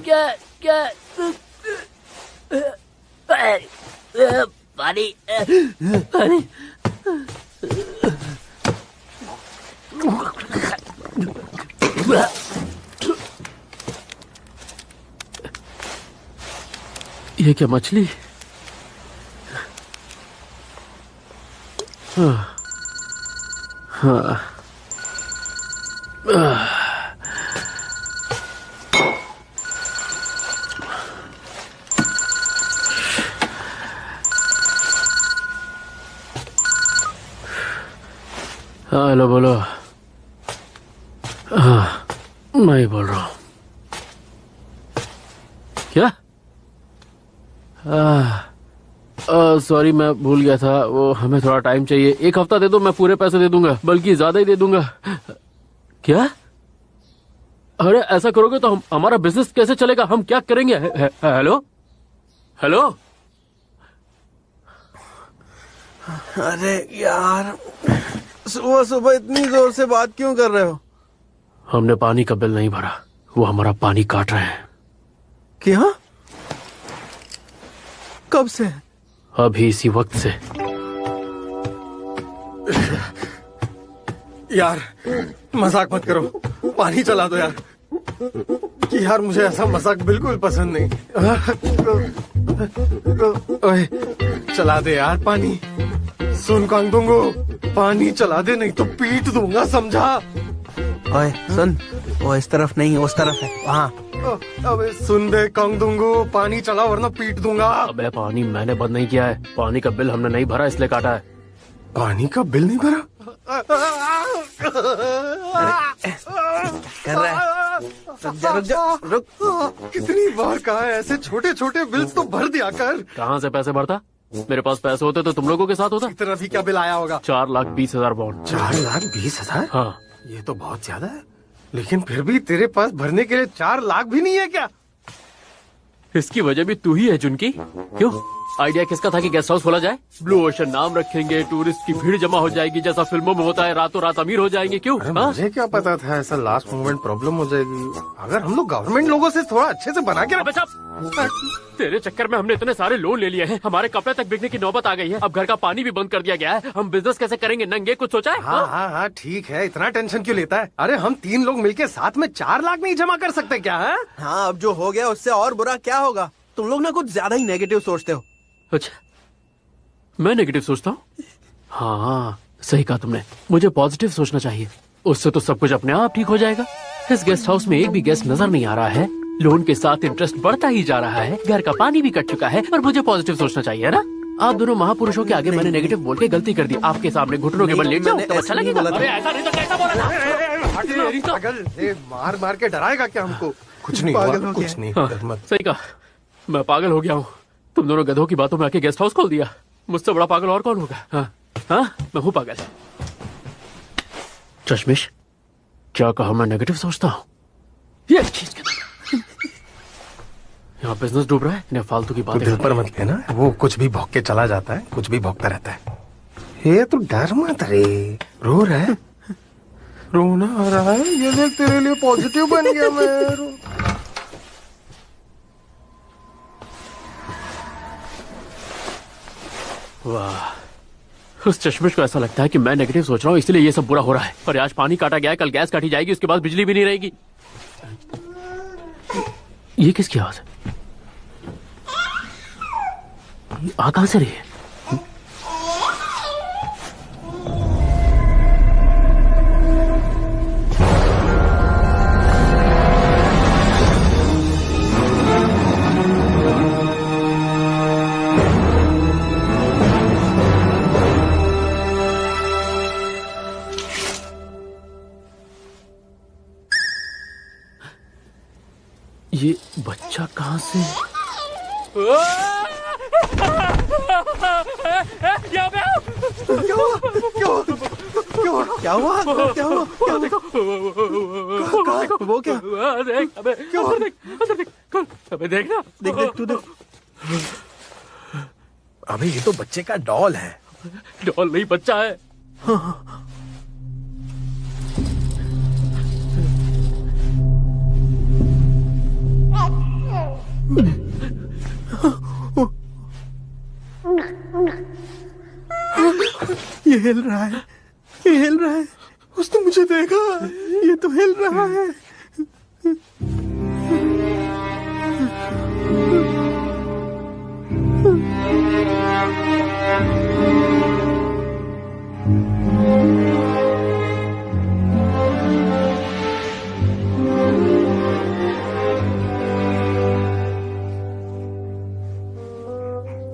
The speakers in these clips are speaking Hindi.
क्या क्या पानी पानी। ये क्या मछली? हाँ हाँ हेलो बोलो। हाँ मैं ही बोल रहा हूँ। क्या? सॉरी मैं भूल गया था, वो हमें थोड़ा टाइम चाहिए। 1 हफ्ता दे दो, मैं पूरे पैसे दे दूंगा, बल्कि ज्यादा ही दे दूंगा। क्या? अरे ऐसा करोगे तो हमारा बिजनेस कैसे चलेगा? हम क्या करेंगे? Hello hello. अरे यार, सुबह सुबह इतनी जोर से बात क्यों कर रहे हो? हमने पानी का बिल नहीं भरा, वो हमारा पानी काट रहे हैं। क्या? कब से? अभी इसी वक्त से। यार मजाक मत करो, पानी चला दो यार। यार मुझे ऐसा मजाक बिल्कुल पसंद नहीं। ओए चला दे यार पानी। सुन कांगदुंगो, पानी चला दे नहीं तो पीट दूंगा, समझा? ओए सुन, वो इस तरफ नहीं उस तरफ है, वहाँ। अबे सुन दे कांगदुंगो, पानी चला वरना पीट दूंगा। अबे पानी मैंने बंद नहीं किया है, पानी का बिल हमने नहीं भरा इसलिए काटा है। पानी का बिल नहीं भरा? कर रहा है? रुक जा रुक। कितनी बार कहा है, ऐसे छोटे छोटे बिल्स तो भर दिया कर। कहाँ से पैसे भरता? मेरे पास पैसे होते तो तुम लोगों के साथ होता। इतना भी क्या बिल आया होगा? 4,20,000 पाउंड। 4,20,000? हाँ। ये तो बहुत ज्यादा है, लेकिन फिर भी तेरे पास भरने के लिए 4 लाख भी नहीं है क्या? इसकी वजह भी तू ही है जुनकी। क्यों? आइडिया किसका था कि गेस्ट हाउस खोला जाए? ब्लू ओशन नाम रखेंगे, टूरिस्ट की भीड़ जमा हो जाएगी, जैसा फिल्मों में होता है, रातों रात अमीर हो जाएंगे। क्यों? अरे मुझे क्या पता था ऐसा लास्ट मोमेंट प्रॉब्लम हो जाएगी। अगर हम लोग गवर्नमेंट लोगों से थोड़ा अच्छे से बना के अबे चुप! तेरे चक्कर में हमने इतने सारे लोन ले लिए हैं, हमारे कपड़े तक बिकने की नौबत आ गई है, अब घर का पानी भी बंद कर दिया गया है। हम बिजनेस कैसे करेंगे नंगे? कुछ सोचा है? हाँ हाँ हाँ ठीक है, इतना टेंशन क्यों लेता है? अरे हम 3 लोग मिलके साथ में 4 लाख नहीं जमा कर सकते क्या? है हाँ, अब जो हो गया उससे और बुरा क्या होगा? तुम लोग ना कुछ ज्यादा ही नेगेटिव सोचते हो। अच्छा, मैं नेगेटिव सोचता हूँ? हाँ सही कहा तुमने, मुझे पॉजिटिव सोचना चाहिए, उससे तो सब कुछ अपने आप ठीक हो जाएगा। इस गेस्ट हाउस में एक भी गेस्ट नजर नहीं आ रहा है, लोन के साथ इंटरेस्ट बढ़ता ही जा रहा है, घर का पानी भी कट चुका है, और मुझे पॉजिटिव सोचना चाहिए ना? आप दोनों महापुरुषों के आगे मैंने नेगेटिव बोल के गलती कर दी। आपके सामने घुटनों के बल लेट जाऊं तो अच्छा लगेगा? अरे ऐसा नहीं तो कैसा बोला था? पागल, मार मार के डराएगा क्या हमको? कुछ नहीं हुआ, कुछ नहीं। हाँ, सही कहा, मैं पागल हो गया हूँ। तुम दोनों गधों की बातों में आके गेस्ट हाउस खोल दिया। मुझसे बड़ा पागल और कौन होगा? हाँ हाँ, मैं हूँ पागल। चश्मिश, क्या कहा मैं नेगेटिव सोचता हूँ? ये चीज यहाँ बिजनेस डूब रहा है, इन्हें फालतू की बातें दिल पर मत लेना, वो कुछ भी भौंक के चला जाता है, कुछ भी भौंकता रहता है। ये तो डर मत रे, रो रहा है, रोना आ रहा है, ये देख तेरे लिए पॉजिटिव बन गया मैं। वाह, उस चश्मिश को ऐसा लगता है कि मैं नेगेटिव सोच रहा हूँ इसलिए ये सब बुरा हो रहा है। और आज पानी काटा गया है, कल गैस काटी जाएगी, उसके बाद बिजली भी नहीं रहेगी। ये किसकी आवाज है? आ कहां से रही है? ये बच्चा कहां से? क्या हुआ? देखो, वो क्या? देख, अबे देख, अबे देखना, देख तू देख। अबे ये तो बच्चे का डॉल है। डॉल नहीं, बच्चा है। हिल रहा है, ये हिल रहा है। उसने मुझे देखा, ये तो हिल रहा है।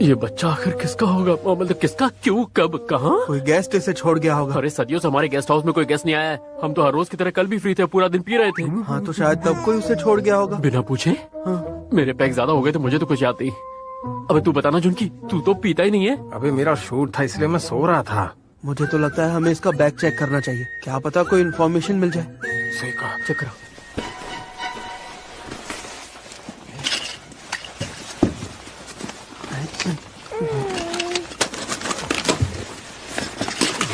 ये बच्चा आखिर किसका होगा? मतलब किसका, क्यों, कब, कहाँ? कोई गेस्ट इसे छोड़ गया होगा। अरे सदियों से हमारे गेस्ट हाउस में कोई गेस्ट नहीं आया है। हम तो हर रोज की तरह कल भी फ्री थे, पूरा दिन पी रहे थे। हाँ तो शायद तब कोई उसे छोड़ गया होगा। बिना पूछे? हाँ। मेरे पैक ज्यादा हो गए तो मुझे तो कुछ याद नहीं। अबे तू बताना जुनकी, तू तो पीता ही नहीं है। अबे मेरा शूट था इसलिए मैं सो रहा था। मुझे तो लगता है हमें इसका बैग चेक करना चाहिए, क्या पता कोई इन्फॉर्मेशन मिल जाए। सही कहा। चेक करो।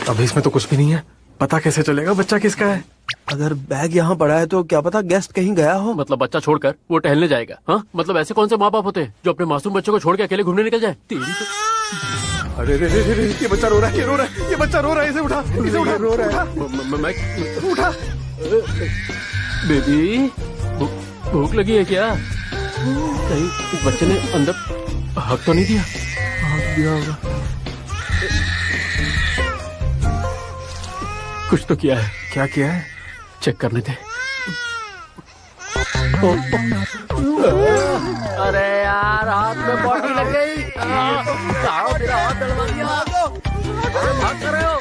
अभी इसमें तो कुछ भी नहीं है, पता कैसे चलेगा बच्चा किसका है? अगर बैग यहाँ पड़ा है तो क्या पता गेस्ट कहीं गया हो। मतलब बच्चा छोड़कर वो टहलने जाएगा? हाँ, मतलब ऐसे कौन से माँ बाप होते हैं जो अपने मासूम बच्चों को छोड़ के अकेले घूमने निकल जाए? तेरी तो अरे रे रे रे रे, ये बच्चा रो रहा है, ये रो रहा है, ये बच्चा रो रहा है, इसे उठा, इसे उठा, रो रहा है, मैं उठा। बेबी, भूख लगी है क्या? कहीं इस बच्चे ने अंदर हक तो नहीं दिया? हाँ दिया होगा। कुछ तो किया है। क्या किया है? चेक करने थे। अरे यार, हाथ में बॉटल लग गई। मेरा हाथ डलवा दिया। अरे भाग कर रहे हो?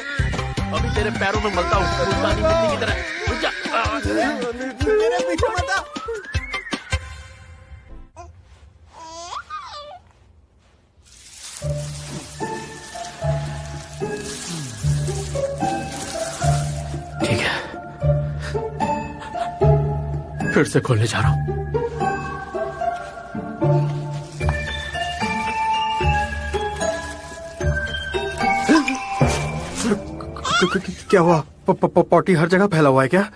अभी तेरे पैरों में मलता हूँ मुल्तानी मिट्टी की तरह। उठ जा। मेरे पीछे मत आ। ठीक है, फिर से खोलने जा रहा हूँ। क्या हुआ? पॉटी हर जगह फैला हुआ है क्या?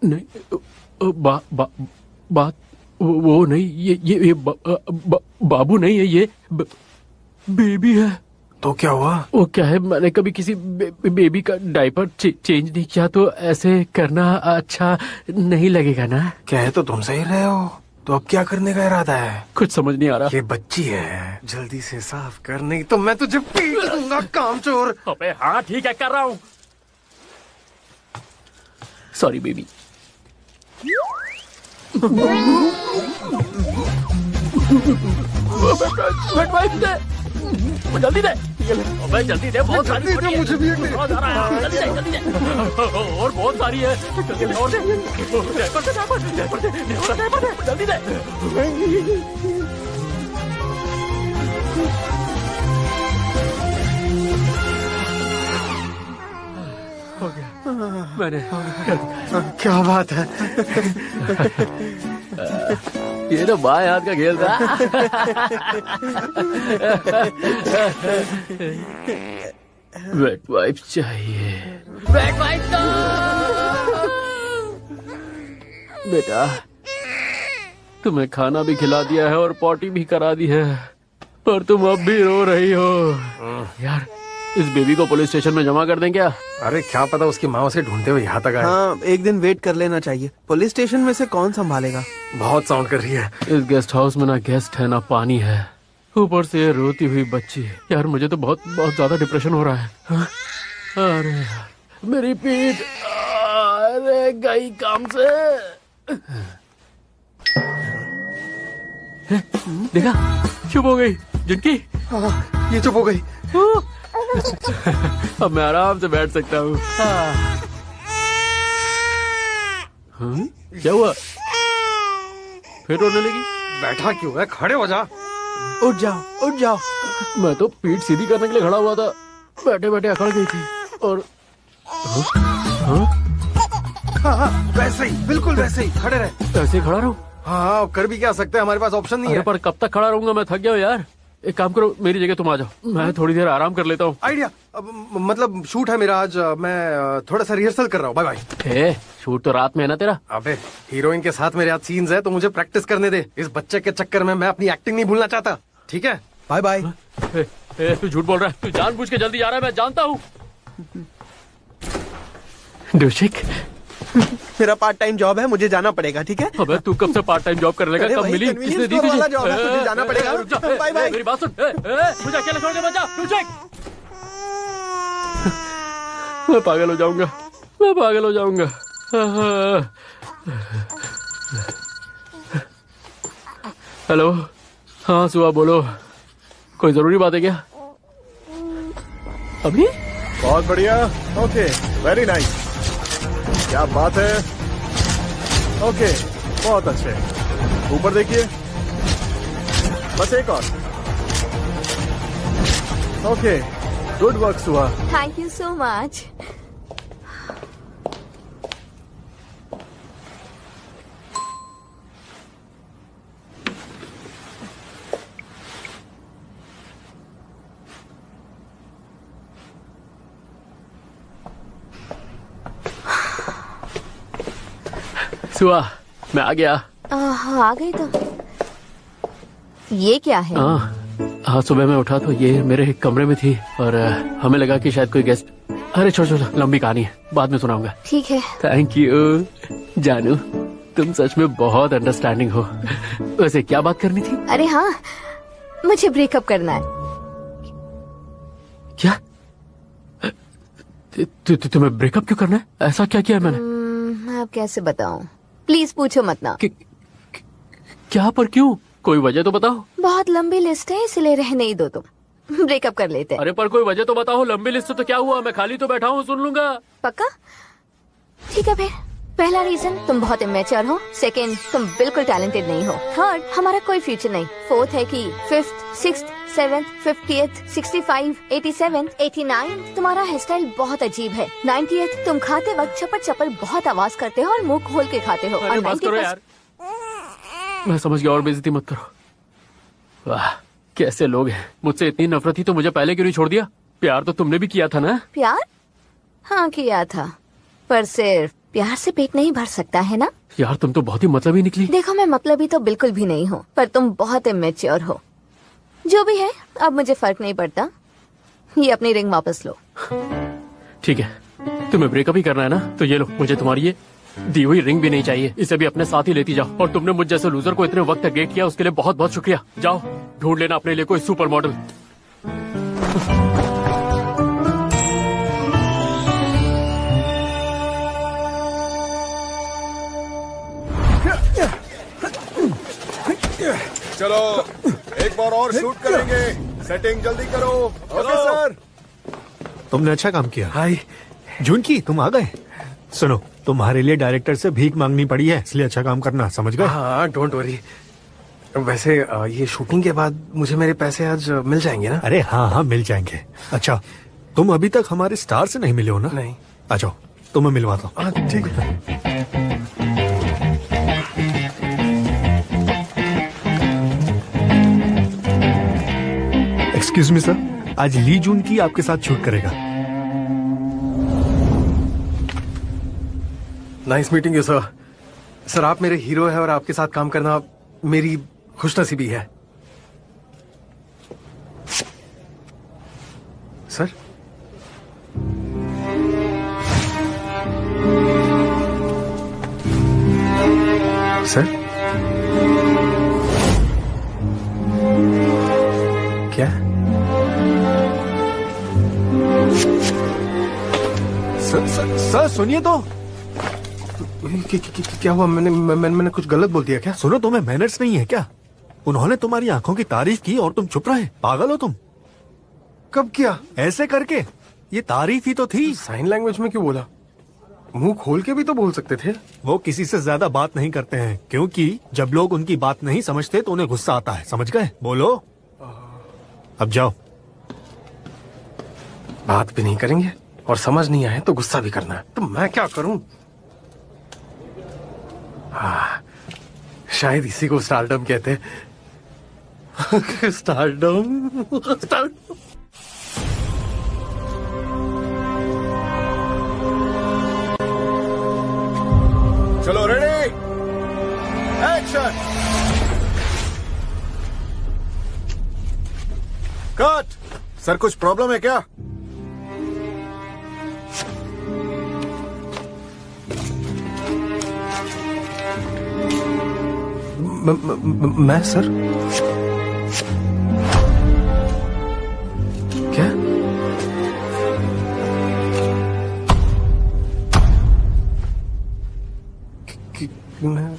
नहीं, बात वो नहीं, ये बाबू नहीं है, ये बेबी है। तो क्या हुआ? वो क्या है, मैंने कभी किसी बेबी का डायपर चेंज नहीं किया, तो ऐसे करना अच्छा नहीं लगेगा ना? कह तो तुम सही रहे हो, तो अब क्या करने का इरादा है? कुछ समझ नहीं आ रहा। ये बच्ची है, जल्दी से साफ कर, नहीं तो मैं तुझे पीट दूंगा कामचोर। अबे हाँ ठीक है, कर रहा हूँ। Sorry baby. जल्दी दे, अबे जल्दी दे, बहुत सारी जल्दी दे, मुझे भी एक दे। बहुत आ रहा है, जल्दी दे, और बहुत सारी है, जल्दी दे, और दे, जल्दी दे। हो गया, मैंने क्या बात है? ये तो बाएं हाथ का खेल था। वेट वाइप चाहिए, वेट वाइप दो। बेटा, तुम्हें खाना भी खिला दिया है और पॉटी भी करा दी है, पर तुम अब भी रो रही हो। यार, इस बेबी को पुलिस स्टेशन में जमा कर दें क्या? अरे क्या पता उसकी माँ उसे ढूंढते हुए यहाँ तक आए। हाँ, एक दिन वेट कर लेना चाहिए। पुलिस स्टेशन में से कौन संभालेगा? बहुत साउंड कर रही है। इस गेस्ट हाउस में ना गेस्ट है ना पानी है, ऊपर से ये रोती हुई बच्ची है। यार मुझे तो बहुत ज्यादा डिप्रेशन हो रहा है। हाँ? अरे यार, मेरी पीठ, अरे गई काम से। देखा, चुप हो गई जिनकी। हाँ, ये चुप हो गई। अब मैं आराम से बैठ सकता हूँ। क्या हुआ? फिर रोने लगी? बैठा क्यों है? खड़े हो जा। उठ जाओ, उठ जाओ। मैं तो पीठ सीधी करने के लिए खड़ा हुआ था, बैठे बैठे अकड़ गई थी। और हाँ, वैसे ही, बिल्कुल वैसे ही खड़े रहे। ऐसे ही खड़ा रहूं? हाँ, कर भी क्या सकते हैं, हमारे पास ऑप्शन नहीं अरे है। पर कब तक खड़ा रहूंगा, मैं थक गया हूँ यार। एक काम करो, मेरी जगह तुम आ जाओ, मैं थोड़ी देर आराम कर लेता हूँ। आइडिया, मतलब शूट है मेरा आज, मैं थोड़ा सा रिहर्सल कर रहा हूँ। Bye bye. शूट तो रात में है ना तेरा? अबे हीरोइन के साथ मेरे आज सीन्स है, तो मुझे प्रैक्टिस करने दे। इस बच्चे के चक्कर में मैं अपनी एक्टिंग नहीं भूलना चाहता। ठीक है, बाय बाय। तू झूठ बोल रहा है, तू जानबूझ के जल्दी जा रहा है, मैं जानता हूँ। डोशिक, मेरा पार्ट टाइम जॉब है, मुझे जाना पड़ेगा, ठीक है? अबे तू कब से पार्ट टाइम जॉब करने लगा? अरे कब वही मिली? convenience किसने दी store वाला तुझे? जॉब है, तुझे जाना पड़ेगा। रुक जा, बाय बाय। मेरी बात सुन, मुझे अकेला छोड़ के मत जा, डोशिक। मैं पागल हो जाऊंगा, मैं पागल हो जाऊंगा। हेलो, हाँ सुहा बोलो, कोई जरूरी बात है क्या? अभी? बहुत बढ़िया। Okay, very nice. क्या बात है। ओके, बहुत अच्छे। ऊपर देखिए, बस एक और। Okay, good work Suha. Thank you so much. Suha, मैं आ गया। आ गई तो। ये क्या है? हाँ, सुबह मैं उठा तो ये मेरे कमरे में थी और हमें लगा कि शायद कोई गेस्ट। अरे छोड़ छोड़, लंबी कहानी है, बाद में सुनाऊंगा। ठीक है। थैंक यू जानू, तुम सच में बहुत अंडरस्टैंडिंग हो। वैसे क्या बात करनी थी? अरे हाँ, मुझे ब्रेकअप करना है। क्या? तुम्हें ब्रेकअप क्यों करना है? ऐसा क्या किया है मैंने? अब कैसे बताऊं? प्लीज पूछो मत ना। क्या पर क्यों? कोई वजह तो बताओ। बहुत लंबी लिस्ट है, इसलिए रहने ही दो तुम। ब्रेकअप कर लेते हैं। अरे पर कोई वजह तो बताओ। लंबी लिस्ट तो क्या हुआ, मैं खाली तो बैठा हूँ, सुन लूंगा। पक्का? ठीक है फिर। पहला रीजन, तुम बहुत इमेच्योर हो। सेकंड, तुम बिल्कुल टैलेंटेड नहीं हो। थर्ड, हमारा कोई फ्यूचर नहीं। फोर्थ है कि फिफ्थ, सिक्स्थ, 7th, 50th, 65, 87, 89 तुम्हारा हेयर स्टाइल बहुत अजीब है। 90th, तुम खाते वक्त चपर चपर बहुत आवाज करते हो और मुंह खोल के खाते हो। अरे और बस करो यार, मैं समझ गया, और बेइज्जती मत करो। वाह, कैसे लोग हैं। मुझसे इतनी नफरत थी तो मुझे पहले क्यों नहीं छोड़ दिया? प्यार तो तुमने भी किया था ना? प्यार? हाँ किया था, पर सिर्फ प्यार से पेट नहीं भर सकता है ना। यार तुम तो बहुत ही मतलबी निकली। देखो, मैं मतलबी तो बिल्कुल भी नहीं हूँ, पर तुम बहुत इमेच्योर हो। जो भी है, अब मुझे फर्क नहीं पड़ता। ये अपनी रिंग वापस लो। ठीक है, तुम्हें ब्रेकअप ही करना है ना, तो ये लो, मुझे तुम्हारी ये दी हुई रिंग भी नहीं चाहिए। इसे भी अपने साथ ही लेती जाओ। और तुमने मुझ जैसे लूजर को इतने वक्त तक डेट किया, उसके लिए बहुत बहुत शुक्रिया। जाओ ढूंढ लेना अपने लिए कोई सुपर मॉडल। चलो एक बार और शूट करेंगे। सेटिंग जल्दी करो। Okay sir. तुमने अच्छा काम किया। हाय जुनकी, तुम आ गए। सुनो, तुम्हारे लिए डायरेक्टर से भीख मांगनी पड़ी है, इसलिए अच्छा काम करना, समझ गए? हाँ, डोंट वरी। वैसे ये शूटिंग के बाद मुझे मेरे पैसे आज मिल जाएंगे ना? अरे हाँ हाँ, मिल जाएंगे। अच्छा, तुम अभी तक हमारे स्टार से नहीं मिले हो ना? नहीं। आ जाओ, तुम्हें मिलवाता हूँ। हाँ ठीक है। एक्सक्यूज मी सर, आज ली जून की आपके साथ शूट करेगा। Nice meeting you sir. Sir आप मेरे हीरो है और आपके साथ काम करना मेरी खुशनसीबी है। सर सर क्या? सर सुनिए तो। क्या हुआ? मैंने कुछ गलत बोल दिया क्या? सुनो, तुम्हें मैनर्स नहीं है क्या? उन्होंने तुम्हारी आंखों की तारीफ की और तुम चुप रहे। पागल हो तुम? कब किया? ऐसे करके। ये तारीफ ही तो थी। साइन लैंग्वेज में क्यों बोला? मुंह खोल के भी तो बोल सकते थे। वो किसी से ज्यादा बात नहीं करते हैं, क्योंकि जब लोग उनकी बात नहीं समझते तो उन्हें गुस्सा आता है। समझ गए? बोलो। अब जाओ। बात भी नहीं करेंगे और समझ नहीं आए तो गुस्सा भी करना है, तो मैं क्या करूं? शायद इसी को स्टारडम कहते हैं। स्टारडम। चलो रेडी, एक्शन, कट। सर कुछ प्रॉब्लम है क्या? मैं सर क्या? मैं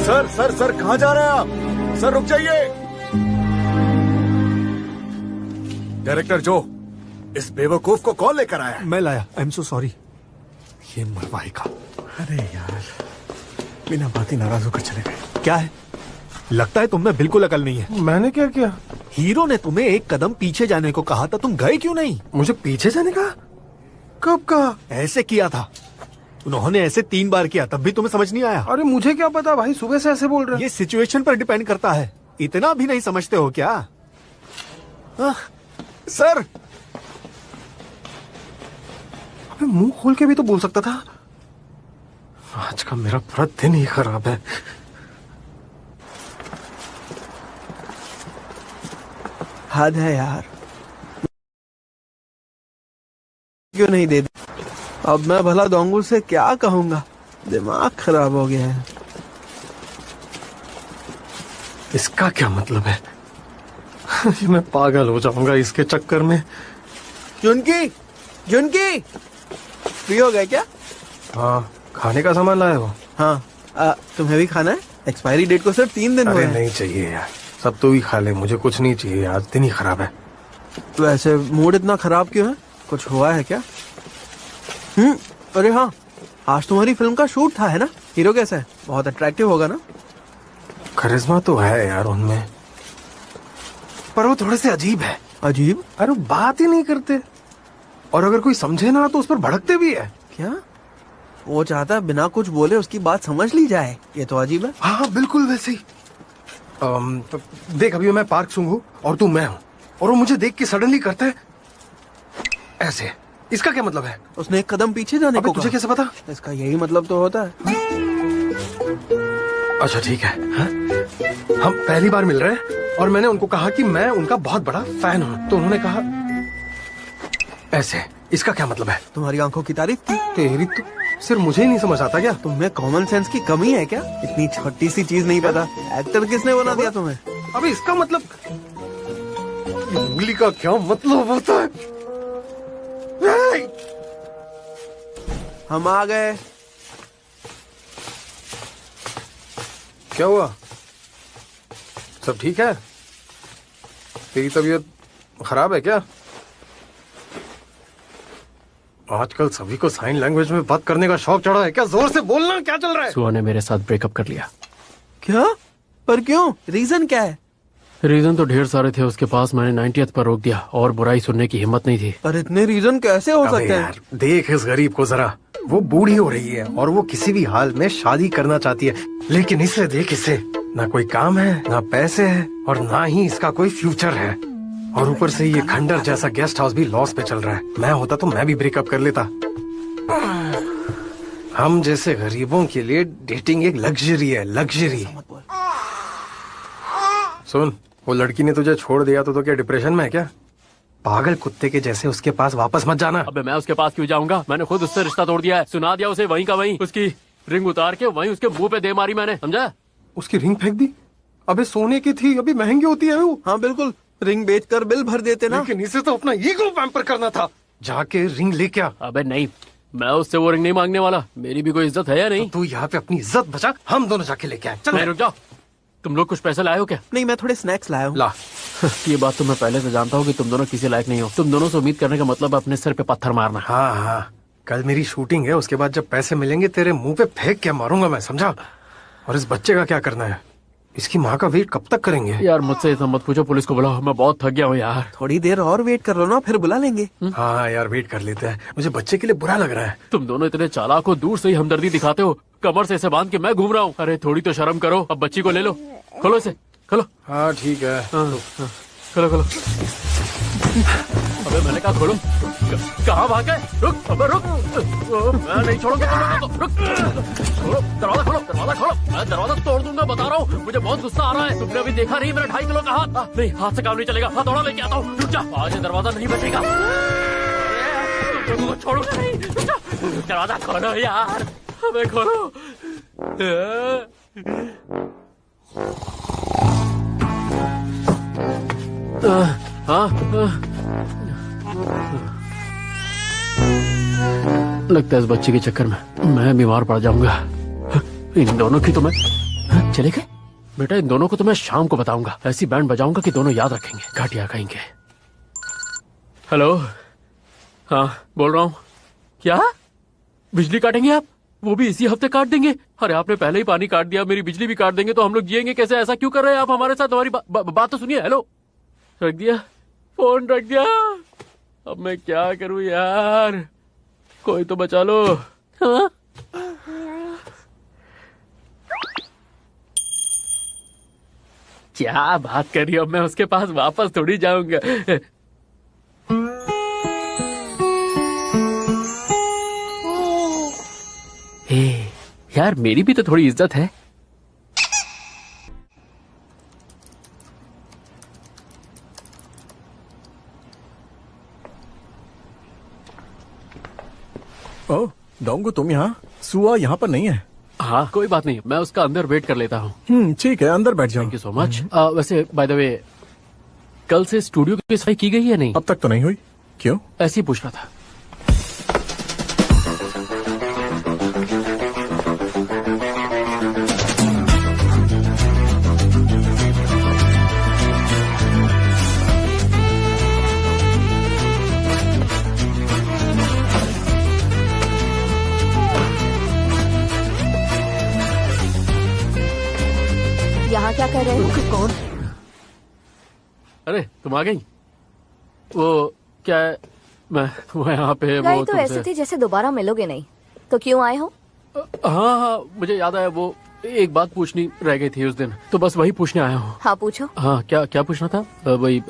सर सर सर कहाँ जा रहे हैं आप? सर रुक जाइए। डायरेक्टर जो, इस बेवकूफ को कौन लेकर आया है? मैं लाया। I am so sorry. ये मरवाएगा। अरे यार, बिना बात ही नाराज होकर चले गए। क्या है? लगता है तुम में बिल्कुल अकल नहीं है। मैंने क्या किया? हीरो ने तुम्हें एक कदम पीछे जाने को कहा था, तुम गए क्यों नहीं? मुझे पीछे जाने का? कब कहा? ऐसे किया था उन्होंने, ऐसे 3 बार किया, तब भी तुम्हें समझ नहीं आया। अरे मुझे क्या पता भाई, सुबह से ऐसे बोल रहे हैं। ये सिचुएशन पर डिपेंड करता है। इतना भी नहीं समझते हो क्या? सर, अबे मुंह खोल के भी तो बोल सकता था। आज का मेरा पूरा दिन ही खराब है। हद है यार, क्यों नहीं दे दी? अब मैं भला दोंगू से क्या कहूंगा? दिमाग खराब हो गया है। इसका क्या मतलब है? मैं पागल हो जाऊंगा इसके चक्कर में। जुनकी, जुनकी, फ्री हो गए क्या? हाँ, खाने का सामान लाए हो? हाँ, तुम्हें भी खाना है? एक्सपायरी डेट को सिर्फ 3 दिन हुए अरे हैं। नहीं चाहिए यार, सब तो ही खा ले, मुझे कुछ नहीं चाहिए, आज दिन ही खराब है। वैसे मूड इतना खराब क्यों है? कुछ हुआ है क्या? अरे हाँ, आज तुम्हारी फिल्म का शूट था है ना? हीरो कैसा है? बहुत अट्रैक्टिव होगा ना? करिश्मा तो है यार उनमें, पर वो थोड़े से अजीब है। अजीब? अरे बात ही नहीं करते, और अगर कोई समझे ना तो उस पर भड़कते भी है। क्या? वो चाहता है बिना कुछ बोले उसकी बात समझ ली जाए, ये तो अजीब है। हाँ बिल्कुल वैसे ही। तो देख, अभी मैं पार्क सूंघ हूँ और तू मैं हूँ, और वो मुझे देख के सडनली करता है ऐसे। इसका क्या मतलब है? उसने एक कदम पीछे जाने अबे को तुझे कहा। कैसे पता? इसका यही मतलब तो होता है। अच्छा ठीक है, हाँ? हम पहली बार मिल रहे हैं और मैंने उनको कहा कि मैं उनका बहुत बड़ा फैन हूँ, तो उन्होंने कहा ऐसे। इसका क्या मतलब है? तुम्हारी आंखों की तारीफ की। तेरी तो सिर्फ मुझे ही नहीं समझ आता क्या? तुम्हें कॉमन सेंस की कमी है क्या? इतनी छोटी सी चीज नहीं पता? एक्टर किसने बना दिया तुम्हें? अबे इसका मतलब, उंगली का क्या मतलब होता है? हम आ गए। क्या हुआ? सब ठीक है? तेरी तबीयत खराब है क्या? आजकल सभी को साइन लैंग्वेज में बात करने का शौक चढ़ा है क्या? जोर से बोलना, क्या चल रहा है? सुहा ने मेरे साथ ब्रेकअप कर लिया। क्या? पर क्यों? रीजन क्या है? रीजन तो ढेर सारे थे उसके पास, मैंने 90th पर रोक दिया, और बुराई सुनने की हिम्मत नहीं थी। पर इतने रीजन कैसे हो अबे सकते हैं? यार, देख इस गरीब को जरा, वो बूढ़ी हो रही है और वो किसी भी हाल में शादी करना चाहती है, लेकिन इसे देख, इसे ना कोई काम है, ना पैसे है, और ना ही इसका कोई फ्यूचर है, और ऊपर से ये खंडर जैसा गेस्ट हाउस भी लॉस पे चल रहा है। मैं होता तो मैं भी ब्रेकअप कर लेता। हम जैसे गरीबों के लिए डेटिंग एक लग्जरी है, लग्जरी। सुन, वो लड़की ने तुझे छोड़ दिया तो क्या डिप्रेशन में है क्या? पागल कुत्ते के जैसे उसके पास वापस मत जाना। अबे मैं उसके पास क्यों जाऊंगा? मैंने खुद उससे रिश्ता तोड़ दिया है, सुना दिया उसे वहीं का वहीं। उसकी रिंग उतार के वहीं उसके मुंह पे दे मारी मैंने, समझा? उसकी रिंग फेंक दी? अबे सोने की थी, अभी महंगी होती है वो। हाँ बिल्कुल, रिंग बेचकर बिल भर देते ना। लेकिन इसे तो अपना ईगो पैम्पर करना था। जाके रिंग लेके आ। अबे नहीं, मैं उससे वो रिंग नहीं मांगने वाला, मेरी भी कोई इज्जत है या नहीं? तू यहाँ पे अपनी इज्जत बचा, हम दोनों जाके लेके आए। चल नहीं, रुक जाओ। तुम लोग कुछ पैसे लाए हो क्या? नहीं, मैं थोड़े स्नैक्स लाया हूँ। ला। ये बात तो मैं पहले से जानता हूँ कि तुम दोनों किसी लायक नहीं हो। तुम दोनों से उम्मीद करने का मतलब अपने सर पे पत्थर मारना। हाँ हाँ, कल मेरी शूटिंग है, उसके बाद जब पैसे मिलेंगे तेरे मुंह पे फेंक के मारूंगा मैं, समझा? और इस बच्चे का क्या करना है? इसकी माँ का वेट कब तक करेंगे? यार मुझसे ये सब मत पूछो, पुलिस को बुलाओ, मैं बहुत थक गया हूँ यार। थोड़ी देर और वेट कर लो ना, फिर बुला लेंगे। हाँ यार, वेट कर लेते हैं, मुझे बच्चे के लिए बुरा लग रहा है। तुम दोनों इतने चालाक हो, दूर से ही हमदर्दी दिखाते हो, कमर से इसे बांध के मैं घूम रहा हूँ। अरे थोड़ी तो शर्म करो। अब बच्ची को ले लो, खोलो इसे, खोलो। हाँ ठीक है। हाँ, खोलो खोलो। अबे मैंने कहा खोलो। कहाँ भाग गए? रुक, अबे रुक। मैं नहीं छोड़ूंगा तुम लोगों को। रुक, खोलो दरवाजा, खोलो दरवाजा, खोलो। मैं दरवाजा तोड़ दूंगा, बता रहा हूँ। मुझे बहुत गुस्सा आ रहा है। तुमने अभी देखा नहीं मेरा 2.5 किलो का हाथ? नहीं, हाथ से काम नहीं चलेगा। हाथ थोड़ा लेके आता हूँ। रुक जा, आज ये दरवाजा नहीं बचेगा। तुम लोगों को छोड़ूंगा नहीं। रुक जा, दरवाजा खोलो यार, अबे खोलो। लगता है इस बच्चे के चक्कर में मैं बीमार पड़ जाऊंगा। इन दोनों की तो मैं चले गए। बेटा, इन दोनों को तो मैं शाम को बताऊंगा। ऐसी बैंड बजाऊंगा कि दोनों याद रखेंगे। घाटिया कहेंगे। हेलो, हाँ बोल रहा हूँ। क्या बिजली काटेंगे आप? वो भी इसी हफ्ते काट देंगे? अरे आपने पहले ही पानी काट दिया, मेरी बिजली भी काट देंगे तो हम लोग जिएंगे कैसे? ऐसा क्यों कर रहे हैं आप हमारे साथ? हमारी बात तो सुनिए। हेलो, रख दिया फोन, रख दिया। अब मैं क्या करूं यार? कोई तो बचा लो। हाँ? क्या बात कर रही हो? मैं उसके पास वापस थोड़ी जाऊंगा। यार मेरी भी तो थोड़ी इज्जत है। ओह डोंगो, तुम यहाँ? सुआ यहाँ पर नहीं है। हाँ कोई बात नहीं, मैं उसका अंदर वेट कर लेता हूँ। ठीक है, अंदर बैठ जाओ। Thank you so much. वैसे बाय द वे, कल से स्टूडियो की सफाई की गई है नहीं? अब तक तो नहीं हुई। क्यों? ऐसे ही पूछ रहा था। यहाँ क्या कर रहे हो? कौन? अरे तुम आ गई? वो क्या है, मैं यहाँ पे गए वो तो ऐसे थे जैसे दोबारा मिलोगे नहीं। तो क्यों आए हो? हाँ हाँ मुझे याद आया, वो एक बात पूछनी रह गई थी उस दिन, तो बस वही पूछने आया हूँ। हाँ पूछो। हाँ क्या क्या पूछना था? वही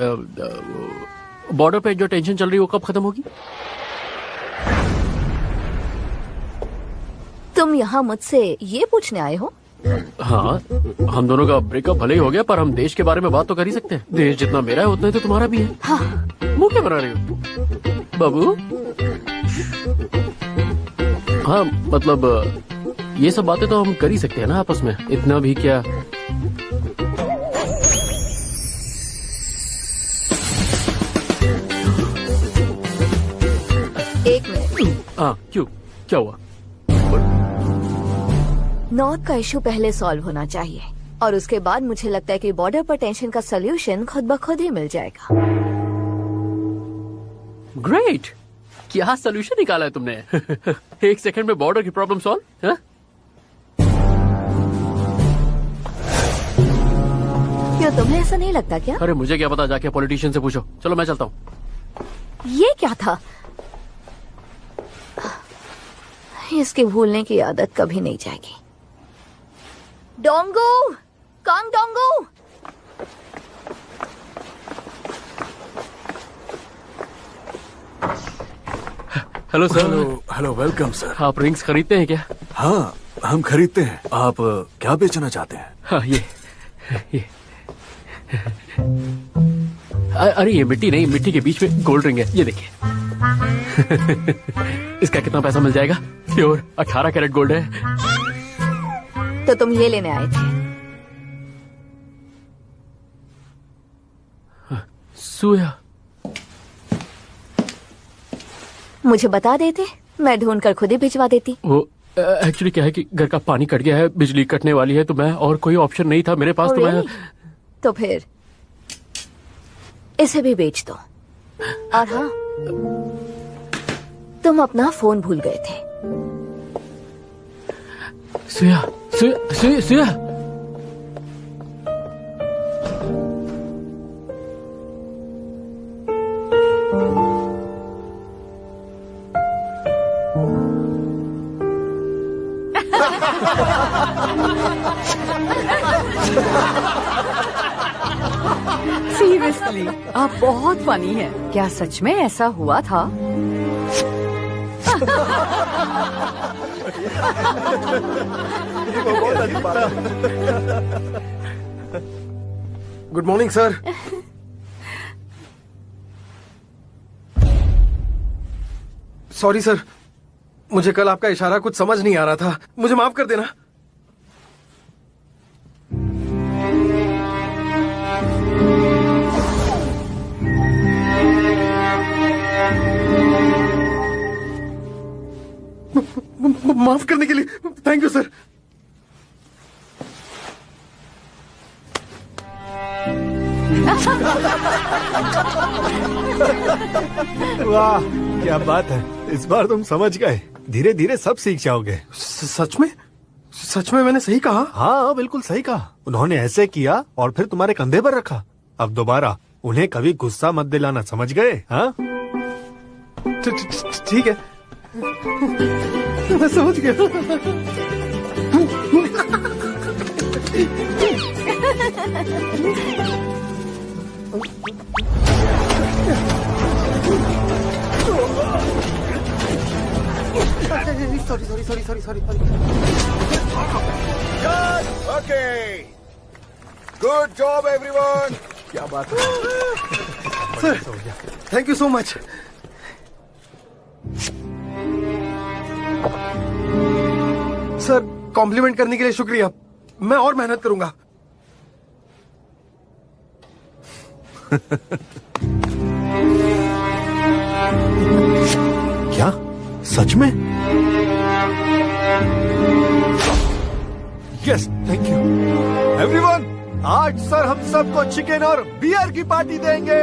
बॉर्डर पे जो टेंशन चल रही है वो कब खत्म होगी? तुम यहाँ मुझसे ये पूछने आए हो? हाँ, हम दोनों का ब्रेकअप भले ही हो गया पर हम देश के बारे में बात तो कर ही सकते हैं। देश जितना मेरा है उतना ही तो तुम्हारा भी है। हाँ। मुंह क्या बना रही हो बाबू? हाँ मतलब ये सब बातें तो हम कर ही सकते हैं ना आपस में, इतना भी क्या। एक मिनट। हाँ क्यों, क्या हुआ? नॉर्थ का इशू पहले सॉल्व होना चाहिए और उसके बाद मुझे लगता है कि बॉर्डर पर टेंशन का सोल्यूशन खुद ब खुद ही मिल जाएगा। ग्रेट, क्या सोल्यूशन निकाला है तुमने? एक सेकंड में बॉर्डर की प्रॉब्लम सॉल्व? हाँ? क्यों, तुम्हें ऐसा नहीं लगता क्या? अरे मुझे क्या पता, जाके पॉलिटिशियन से पूछो। चलो मैं चलता हूँ। ये क्या था? इसकी भूलने की आदत कभी नहीं जाएगी। Dongu, come Dongu. Hello sir. Hello, welcome sir. आप रिंग्स खरीदते हैं क्या? हाँ हम खरीदते हैं। आप क्या बेचना चाहते हैं? हाँ ये अरे ये मिट्टी नहीं, मिट्टी के बीच में गोल्ड रिंग है, ये देखिए। इसका कितना पैसा मिल जाएगा? प्योर 18 कैरेट गोल्ड है। तो तुम ये लेने आए थे? सुया, मुझे बता देते, मैं ढूंढकर खुद ही भिजवा देती। वो एक्चुअली क्या है कि घर का पानी कट गया है, बिजली कटने वाली है, तो मैं और कोई ऑप्शन नहीं था मेरे पास। Oh, तो मैं really? तो फिर इसे भी बेच दो। और हाँ, तुम अपना फोन भूल गए थे। सुया सुया सुया सुया। सीरियसली आप बहुत फनी हैं। क्या सच में ऐसा हुआ था? Good morning sir. Sorry sir, मुझे कल आपका इशारा कुछ समझ नहीं आ रहा था, मुझे माफ कर देना। माफ करने के लिए थैंक यू सर। वाह क्या बात है, इस बार तुम समझ गए। धीरे धीरे सब सीख जाओगे। सच में? सच में मैंने सही कहा? हाँ बिल्कुल सही कहा। उन्होंने ऐसे किया और फिर तुम्हारे कंधे पर रखा। अब दोबारा उन्हें कभी गुस्सा मत दिलाना, समझ गए? हाँ ठीक है, मैं समझ गया। Sorry. Okay, good job everyone. क्या बात है sir, thank you so much. Sir compliment करने के लिए शुक्रिया, मैं और मेहनत करूंगा। क्या सच में? Yes thank you everyone. आज सर हम सबको चिकन और बियर की पार्टी देंगे।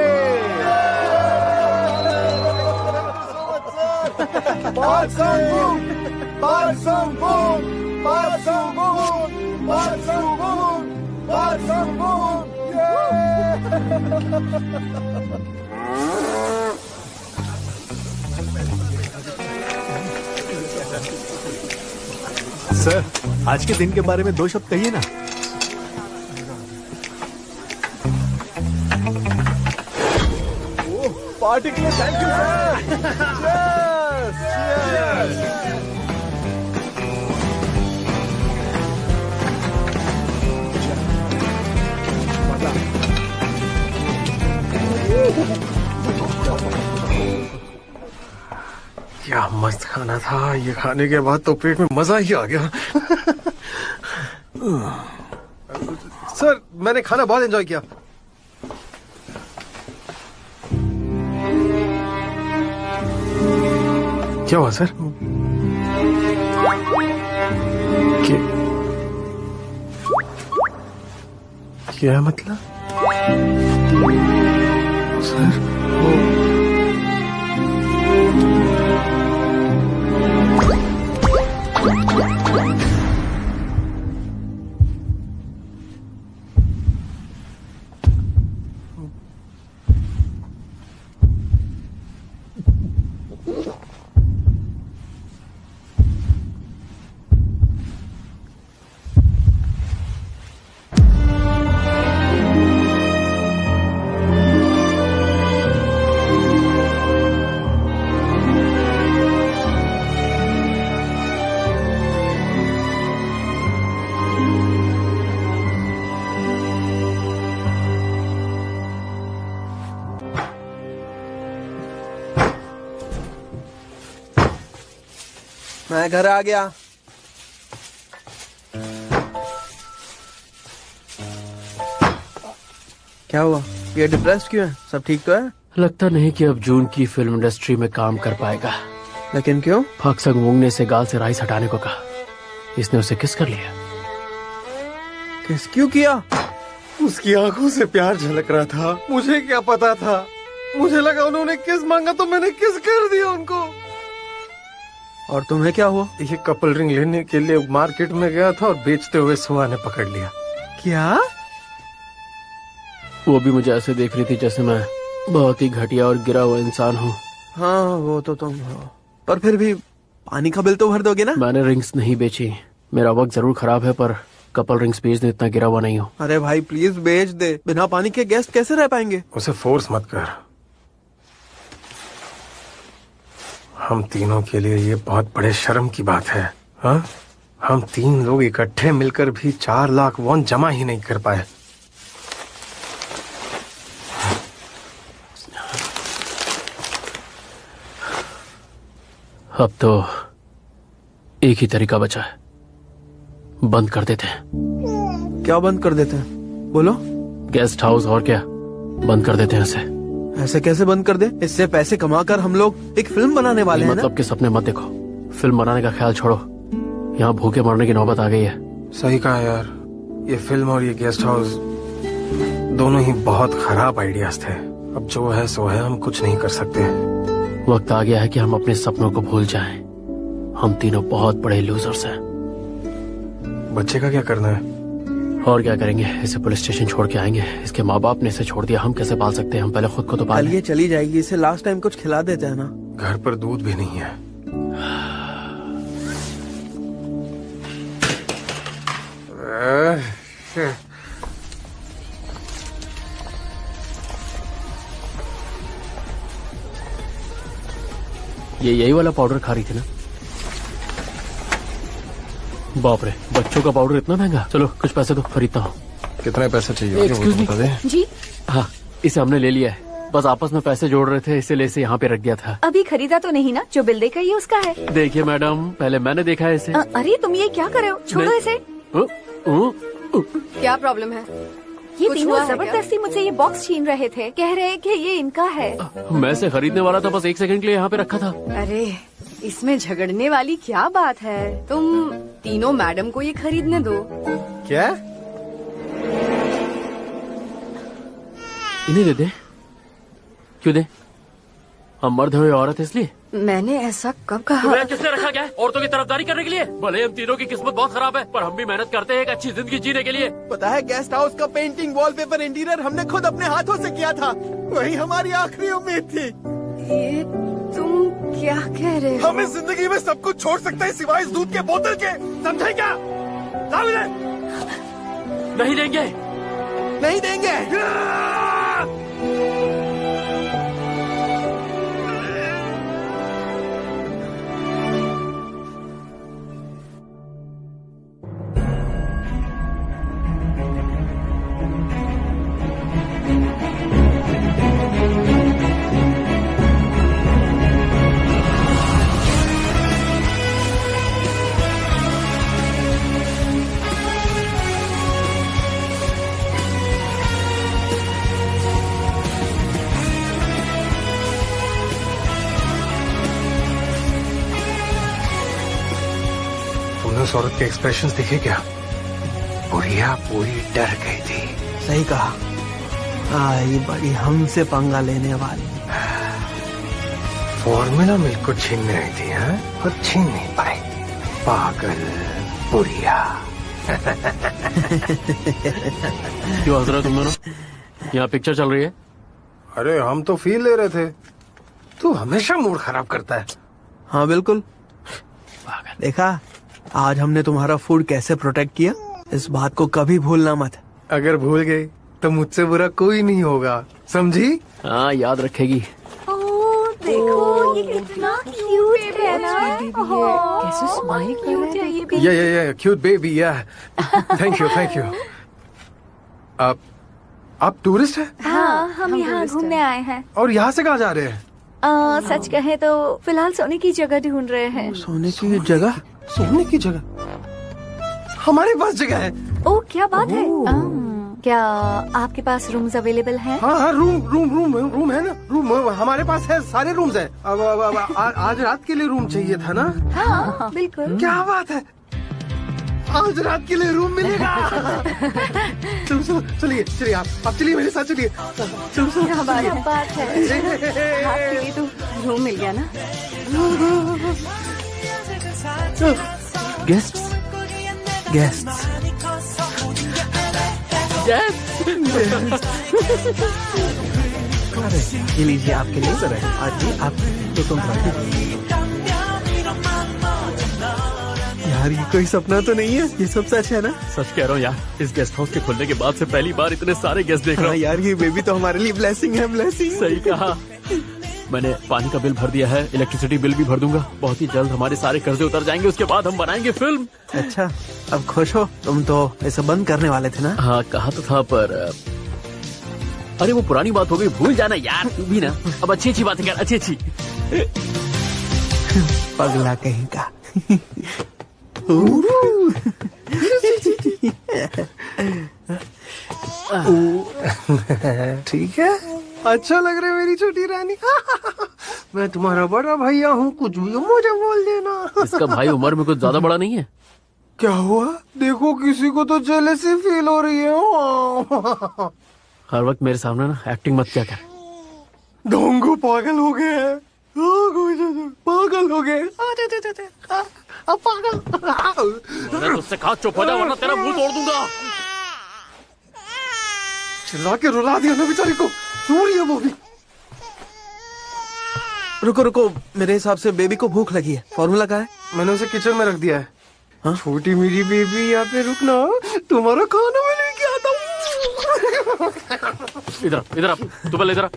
सर आज के दिन के बारे में 2 शब्द कहिए ना। पार्टी के लिए थैंक यू सर। क्या मस्त खाना था, ये खाने के बाद तो पेट में मजा ही आ गया। सर मैंने खाना बहुत एंजॉय किया। क्या हुआ सर? क्या मतलब? सर मैं घर आ गया। क्या हुआ, ये डिप्रेस्ड क्यों है? सब ठीक तो है? लगता नहीं कि अब जून की फिल्म इंडस्ट्री में काम कर पाएगा। लेकिन क्यों? फाक्संग वोंग ने से गाल से राइस हटाने को कहा। इसने उसे किस कर लिया। किस क्यों किया? उसकी आंखों से प्यार झलक रहा था, मुझे क्या पता था। मुझे लगा उन्होंने किस मांगा तो मैंने किस कर दिया उनको। और तुम्हें क्या हुआ? ये कपल रिंग लेने के लिए मार्केट में गया था और बेचते हुए सुहा ने पकड़ लिया। क्या? वो भी मुझे ऐसे देख रही थी जैसे मैं बहुत ही घटिया और गिरा हुआ इंसान हूँ। हाँ वो तो तुम हो, पर फिर भी पानी का बिल तो भर दोगे ना? मैंने रिंग्स नहीं बेची। मेरा वक्त जरूर खराब है पर कपल रिंग्स भेज दे, इतना गिरा हुआ नहीं हो। अरे भाई प्लीज भेज दे, बिना पानी के गेस्ट कैसे रह पाएंगे? उसे फोर्स मत कर। हम तीनों के लिए ये बहुत बड़े शर्म की बात है। हाँ, हम 3 लोग इकट्ठे मिलकर भी 4 लाख वॉन जमा ही नहीं कर पाए। अब तो एक ही तरीका बचा है, बंद कर देते हैं। क्या बंद कर देते हैं? बोलो। गेस्ट हाउस, और क्या, बंद कर देते हैं इसे। ऐसे कैसे बंद कर दे? इससे पैसे कमाकर हम लोग एक फिल्म बनाने वाले हैं ना? मतलब के सपने मत देखो, फिल्म बनाने का ख्याल छोड़ो। यहाँ भूखे मरने की नौबत आ गई है। सही कहा यार, ये फिल्म और ये गेस्ट हाउस दोनों ही बहुत खराब आइडियाज थे। अब जो है सो है, हम कुछ नहीं कर सकते। वक्त आ गया है कि हम अपने सपनों को भूल जाएं। हम तीनों बहुत बड़े लूजर्स हैं। बच्चे का क्या करना है? और क्या करेंगे, इसे पुलिस स्टेशन छोड़ के आएंगे। इसके माँ बाप ने इसे छोड़ दिया, हम कैसे पाल सकते हैं? हम पहले खुद को तो पाल कल ये चली जाएगी, इसे लास्ट टाइम कुछ खिला देते हैं ना। घर पर दूध भी नहीं है। ये यही वाला पाउडर खा रही थी ना? बाप रे, बच्चों का पाउडर इतना महंगा। चलो कुछ पैसे तो खरीदता हूँ। कितने पैसे चाहिए? Excuse me? बता दे। जी हाँ, इसे हमने ले लिया है। बस आपस में पैसे जोड़ रहे थे, इसीलिए इसे यहाँ पे रख दिया था। अभी खरीदा तो नहीं ना? जो बिल देखा ये उसका है। देखिए मैडम, पहले मैंने देखा है इसे। अरे तुम ये क्या कर रहे हो? छोड़ो नहीं। इसे। क्या प्रॉब्लम है? ये कुछ तीनों हुआ है क्या? जबरदस्ती मुझसे ये बॉक्स छीन रहे थे, कह रहे कि ये इनका है। मैं इसे खरीदने वाला था, बस 1 सेकंड के लिए यहाँ पे रखा था। अरे इसमें झगड़ने वाली क्या बात है? तुम तीनों मैडम को ये खरीदने दो। क्या? इन्हें दे दे। क्यों दे? हम मर्द हुए औरत इसलिए? मैंने ऐसा कब कहा? तुम्हें किसने रखा क्या है? औरतों की तरफदारी करने के लिए? भले हम तीनों की किस्मत बहुत खराब है, पर हम भी मेहनत करते हैं एक अच्छी जिंदगी जीने के लिए। पता है, गेस्ट हाउस का पेंटिंग, वॉलपेपर, इंटीरियर हमने खुद अपने हाथों से किया था। वही हमारी आखिरी उम्मीद थी। ये तुम क्या कह रहे हो? हम इस जिंदगी में सब कुछ छोड़ सकते हैं सिवाय इस दूध के बोतल के, समझे क्या? नहीं देंगे। नहीं देंगे। उस औरत के एक्सप्रेशंस देखे क्या? बुढ़िया पूरी डर गई थी। सही कहा। आई बड़ी हमसे पंगा लेने वाली। फॉर्मूला मिल्क को छीन रही थी, हाँ? और छीन नहीं पाई। पागल बुढ़िया। क्यों हंस रहे हो तुम दोनों? यहाँ पिक्चर चल रही है। अरे हम तो फील ले रहे थे। तू हमेशा मूड खराब करता है। हाँ बिल्कुल। देखा, आज हमने तुम्हारा फूड कैसे प्रोटेक्ट किया। इस बात को कभी भूलना मत। अगर भूल गई तो मुझसे बुरा कोई नहीं होगा, समझी? हाँ, याद रखेगी। देखो ये कितना क्यूट है ना। कैसे स्माइल कर रहे हैं? ये भी। या क्यूट बेबी, या थैंक यू। आप टूरिस्ट हैं? हाँ, हम यहाँ घूमने आए हैं। और यहाँ से कहाँ जा रहे हैं? सच कहे तो फिलहाल सोने की जगह ढूंढ रहे हैं। सोने की जगह? सोने की जगह हमारे पास जगह है। ओ क्या बात है। क्या आपके पास रूम्स अवेलेबल हैं? हाँ, रूम है ना। रूम हमारे पास है, सारे रूम्स हैं। अब आज रात के लिए रूम चाहिए था ना? हाँ बिल्कुल। क्या बात है, आज रात के लिए रूम मिलेगा। चलिए आप चलिए मेरे साथ, चलिए। क्या बात है। आपके लिए तो रूम मिल गया ना। गेस्ट्स। अरे ये लीजिए आपके लिए। आज आप तो तुम यार ये कोई सपना तो नहीं है, ये सब सच है ना? सच कह रहा हूँ यार, इस गेस्ट हाउस के खुलने के बाद से पहली बार इतने सारे गेस्ट देख रहा हाँ हूँ। यार ये बेबी तो हमारे लिए ब्लेसिंग है, ब्लेसिंग। सही कहा। मैंने पानी का बिल भर दिया है, इलेक्ट्रिसिटी बिल भी भर दूंगा। बहुत ही जल्द हमारे सारे कर्जे उतर जाएंगे, उसके बाद हम बनाएंगे फिल्म। अच्छा अब खुश हो? तुम तो ऐसा बंद करने वाले थे ना? हाँ कहा तो था, पर अरे वो पुरानी बात हो गई, भूल जाना यार तू भी ना। अब अच्छी अच्छी बातें कर, अच्छी अच्छी। पगला कहीं का। ठीक है, अच्छा लग रहा है मेरी छोटी रानी। मैं तुम्हारा बड़ा भैया हूँ, कुछ भी हो मुझे बोल देना। इसका भाई उम्र में कुछ ज्यादा बड़ा नहीं है। क्या हुआ? देखो किसी को तो जेलसी फील हो रही है। हर वक्त मेरे सामने ना एक्टिंग मत क्या कर। ढोंगू पागल हो गए हैं, पागल हो गए, पागल। मैंने तुझसे कहा चुप हो जा वरना तेरा मुंह तोड़ दूंगा। चिल्ला के रुला दिया ना बेचारी को, सो रही है वो भी। रुको रुको, मेरे हिसाब से बेबी को भूख लगी है। फॉर्मूला क्या है? मैंने उसे किचन में रख दिया है। हाँ? छोटी मेरी बेबी, यहाँ पे रुकना, तुम्हारा खाना मैं लेके आता हूँ। इधर इधर आप, तू पहले इधर आ।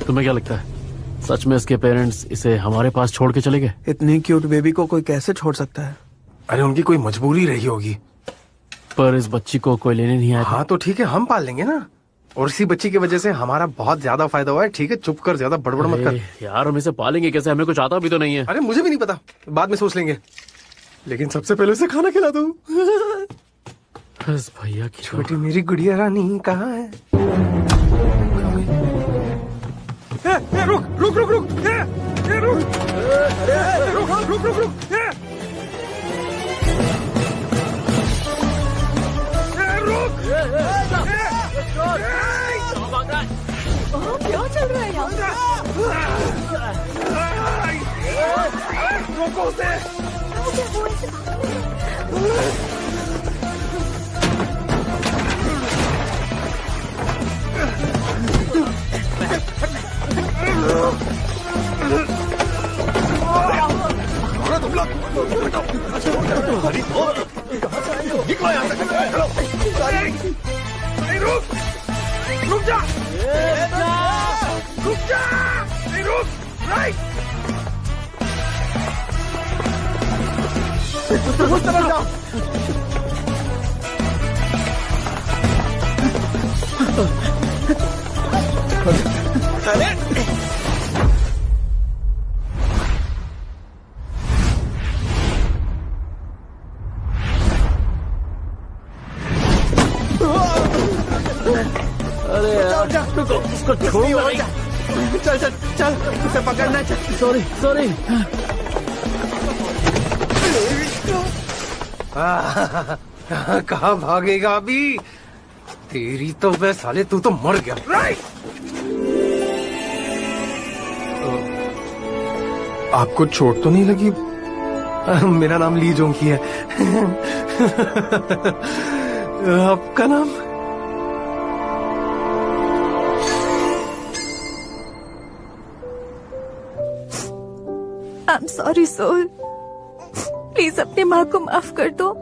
तुम्हें क्या लगता है सच में इसके पेरेंट्स इसे हमारे पास छोड़ के चले गए? इतनी क्यूट बेबी को कोई कैसे छोड़ सकता है? अरे उनकी कोई मजबूरी रही होगी। पर इस बच्ची को कोई लेने नहीं आया। हाँ तो ठीक है, हम पाल लेंगे ना, और इसी बच्ची की वजह से हमारा बहुत ज्यादा फायदा हुआ है। ठीक है, चुप कर, ज्यादा बड़बड़ मत कर। यार हम इसे पालेंगे कैसे? हमें कुछ आता भी तो नहीं है। अरे मुझे भी नहीं पता, बाद में सोच लेंगे, लेकिन सबसे पहले उसे खाना खिला दो। बस भैया की छोटी मेरी गुड़िया रानी कहाँ है? रुक रुक रुक रुक, रुक रुक रुक रुक रुक, क्या चल रहा है यहाँ? रोको उसे। तुम लोग निकलो यहाँ से। रुक जा, रुक जा, नहीं रुक, राइट। उस तरफ जाओ। अरे यार रुको, इसको छोड़ो। चल चल चल, उसे पकड़ना। चल सॉरी सॉरी। कहाँ भागेगा अभी? तेरी तो वे साले, तू तो मर गया। राइट। आपको चोट तो नहीं लगी? मेरा नाम ली जोंकी है। आपका नाम? आई एम सॉरी सोल, प्लीज अपनी माँ को माफ कर दो।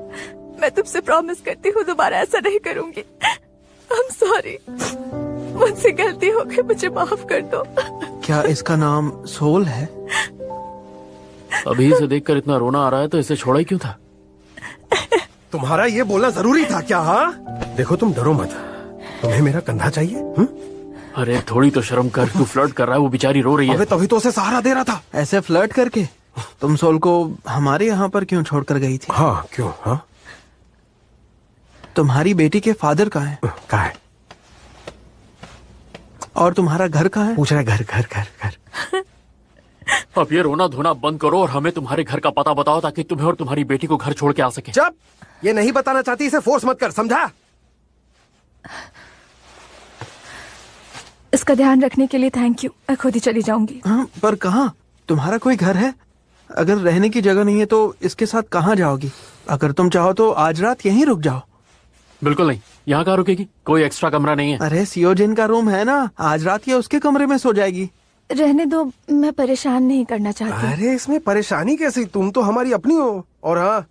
मैं तुमसे प्रॉमिस करती हूँ दोबारा ऐसा नहीं करूंगी। आई एम सॉरी, मुझसे गलती हो गई, मुझे माफ कर दो। क्या इसका नाम सोल है? अभी इसे देखकर इतना रोना आ रहा है तो इसे छोड़ा ही क्यों था? तुम्हारा ये बोलना जरूरी था क्या? हाँ देखो, तुम डरो मत, तुम्हें मेरा कंधा चाहिए। अरे थोड़ी तो शर्म कर, तू फ्लर्ट कर रहा है, वो बेचारी रो रही है। अबे तभी तो उसे सहारा दे रहा था। ऐसे फ्लर्ट करके तुम सोल को हमारे यहाँ पर क्यों छोड़कर गई थी? हाँ क्यों? हाँ तुम्हारी बेटी के फादर कहाँ है? कहाँ है? और तुम्हारा घर कहाँ है? पूछ रहा है, घर घर घर घर। अब ये रोना धोना बंद करो और हमें तुम्हारे घर का पता बताओ ताकि तुम्हें और तुम्हारी बेटी को घर छोड़ के आ सके। जब ये नहीं बताना चाहती, इसे फोर्स मत कर, समझा? इसका ध्यान रखने के लिए थैंक यू, मैं खुद ही चली जाऊंगी। हाँ, पर कहाँ? तुम्हारा कोई घर है? अगर रहने की जगह नहीं है तो इसके साथ कहाँ जाओगी? अगर तुम चाहो तो आज रात यहीं रुक जाओ। बिल्कुल नहीं, यहाँ कहाँ रुकेगी? कोई एक्स्ट्रा कमरा नहीं है। अरे सियोजिन का रूम है ना, आज रात ये उसके कमरे में सो जाएगी। रहने दो, मैं परेशान नहीं करना चाहती। अरे इसमें परेशानी कैसी, तुम तो हमारी अपनी हो। और हाँ,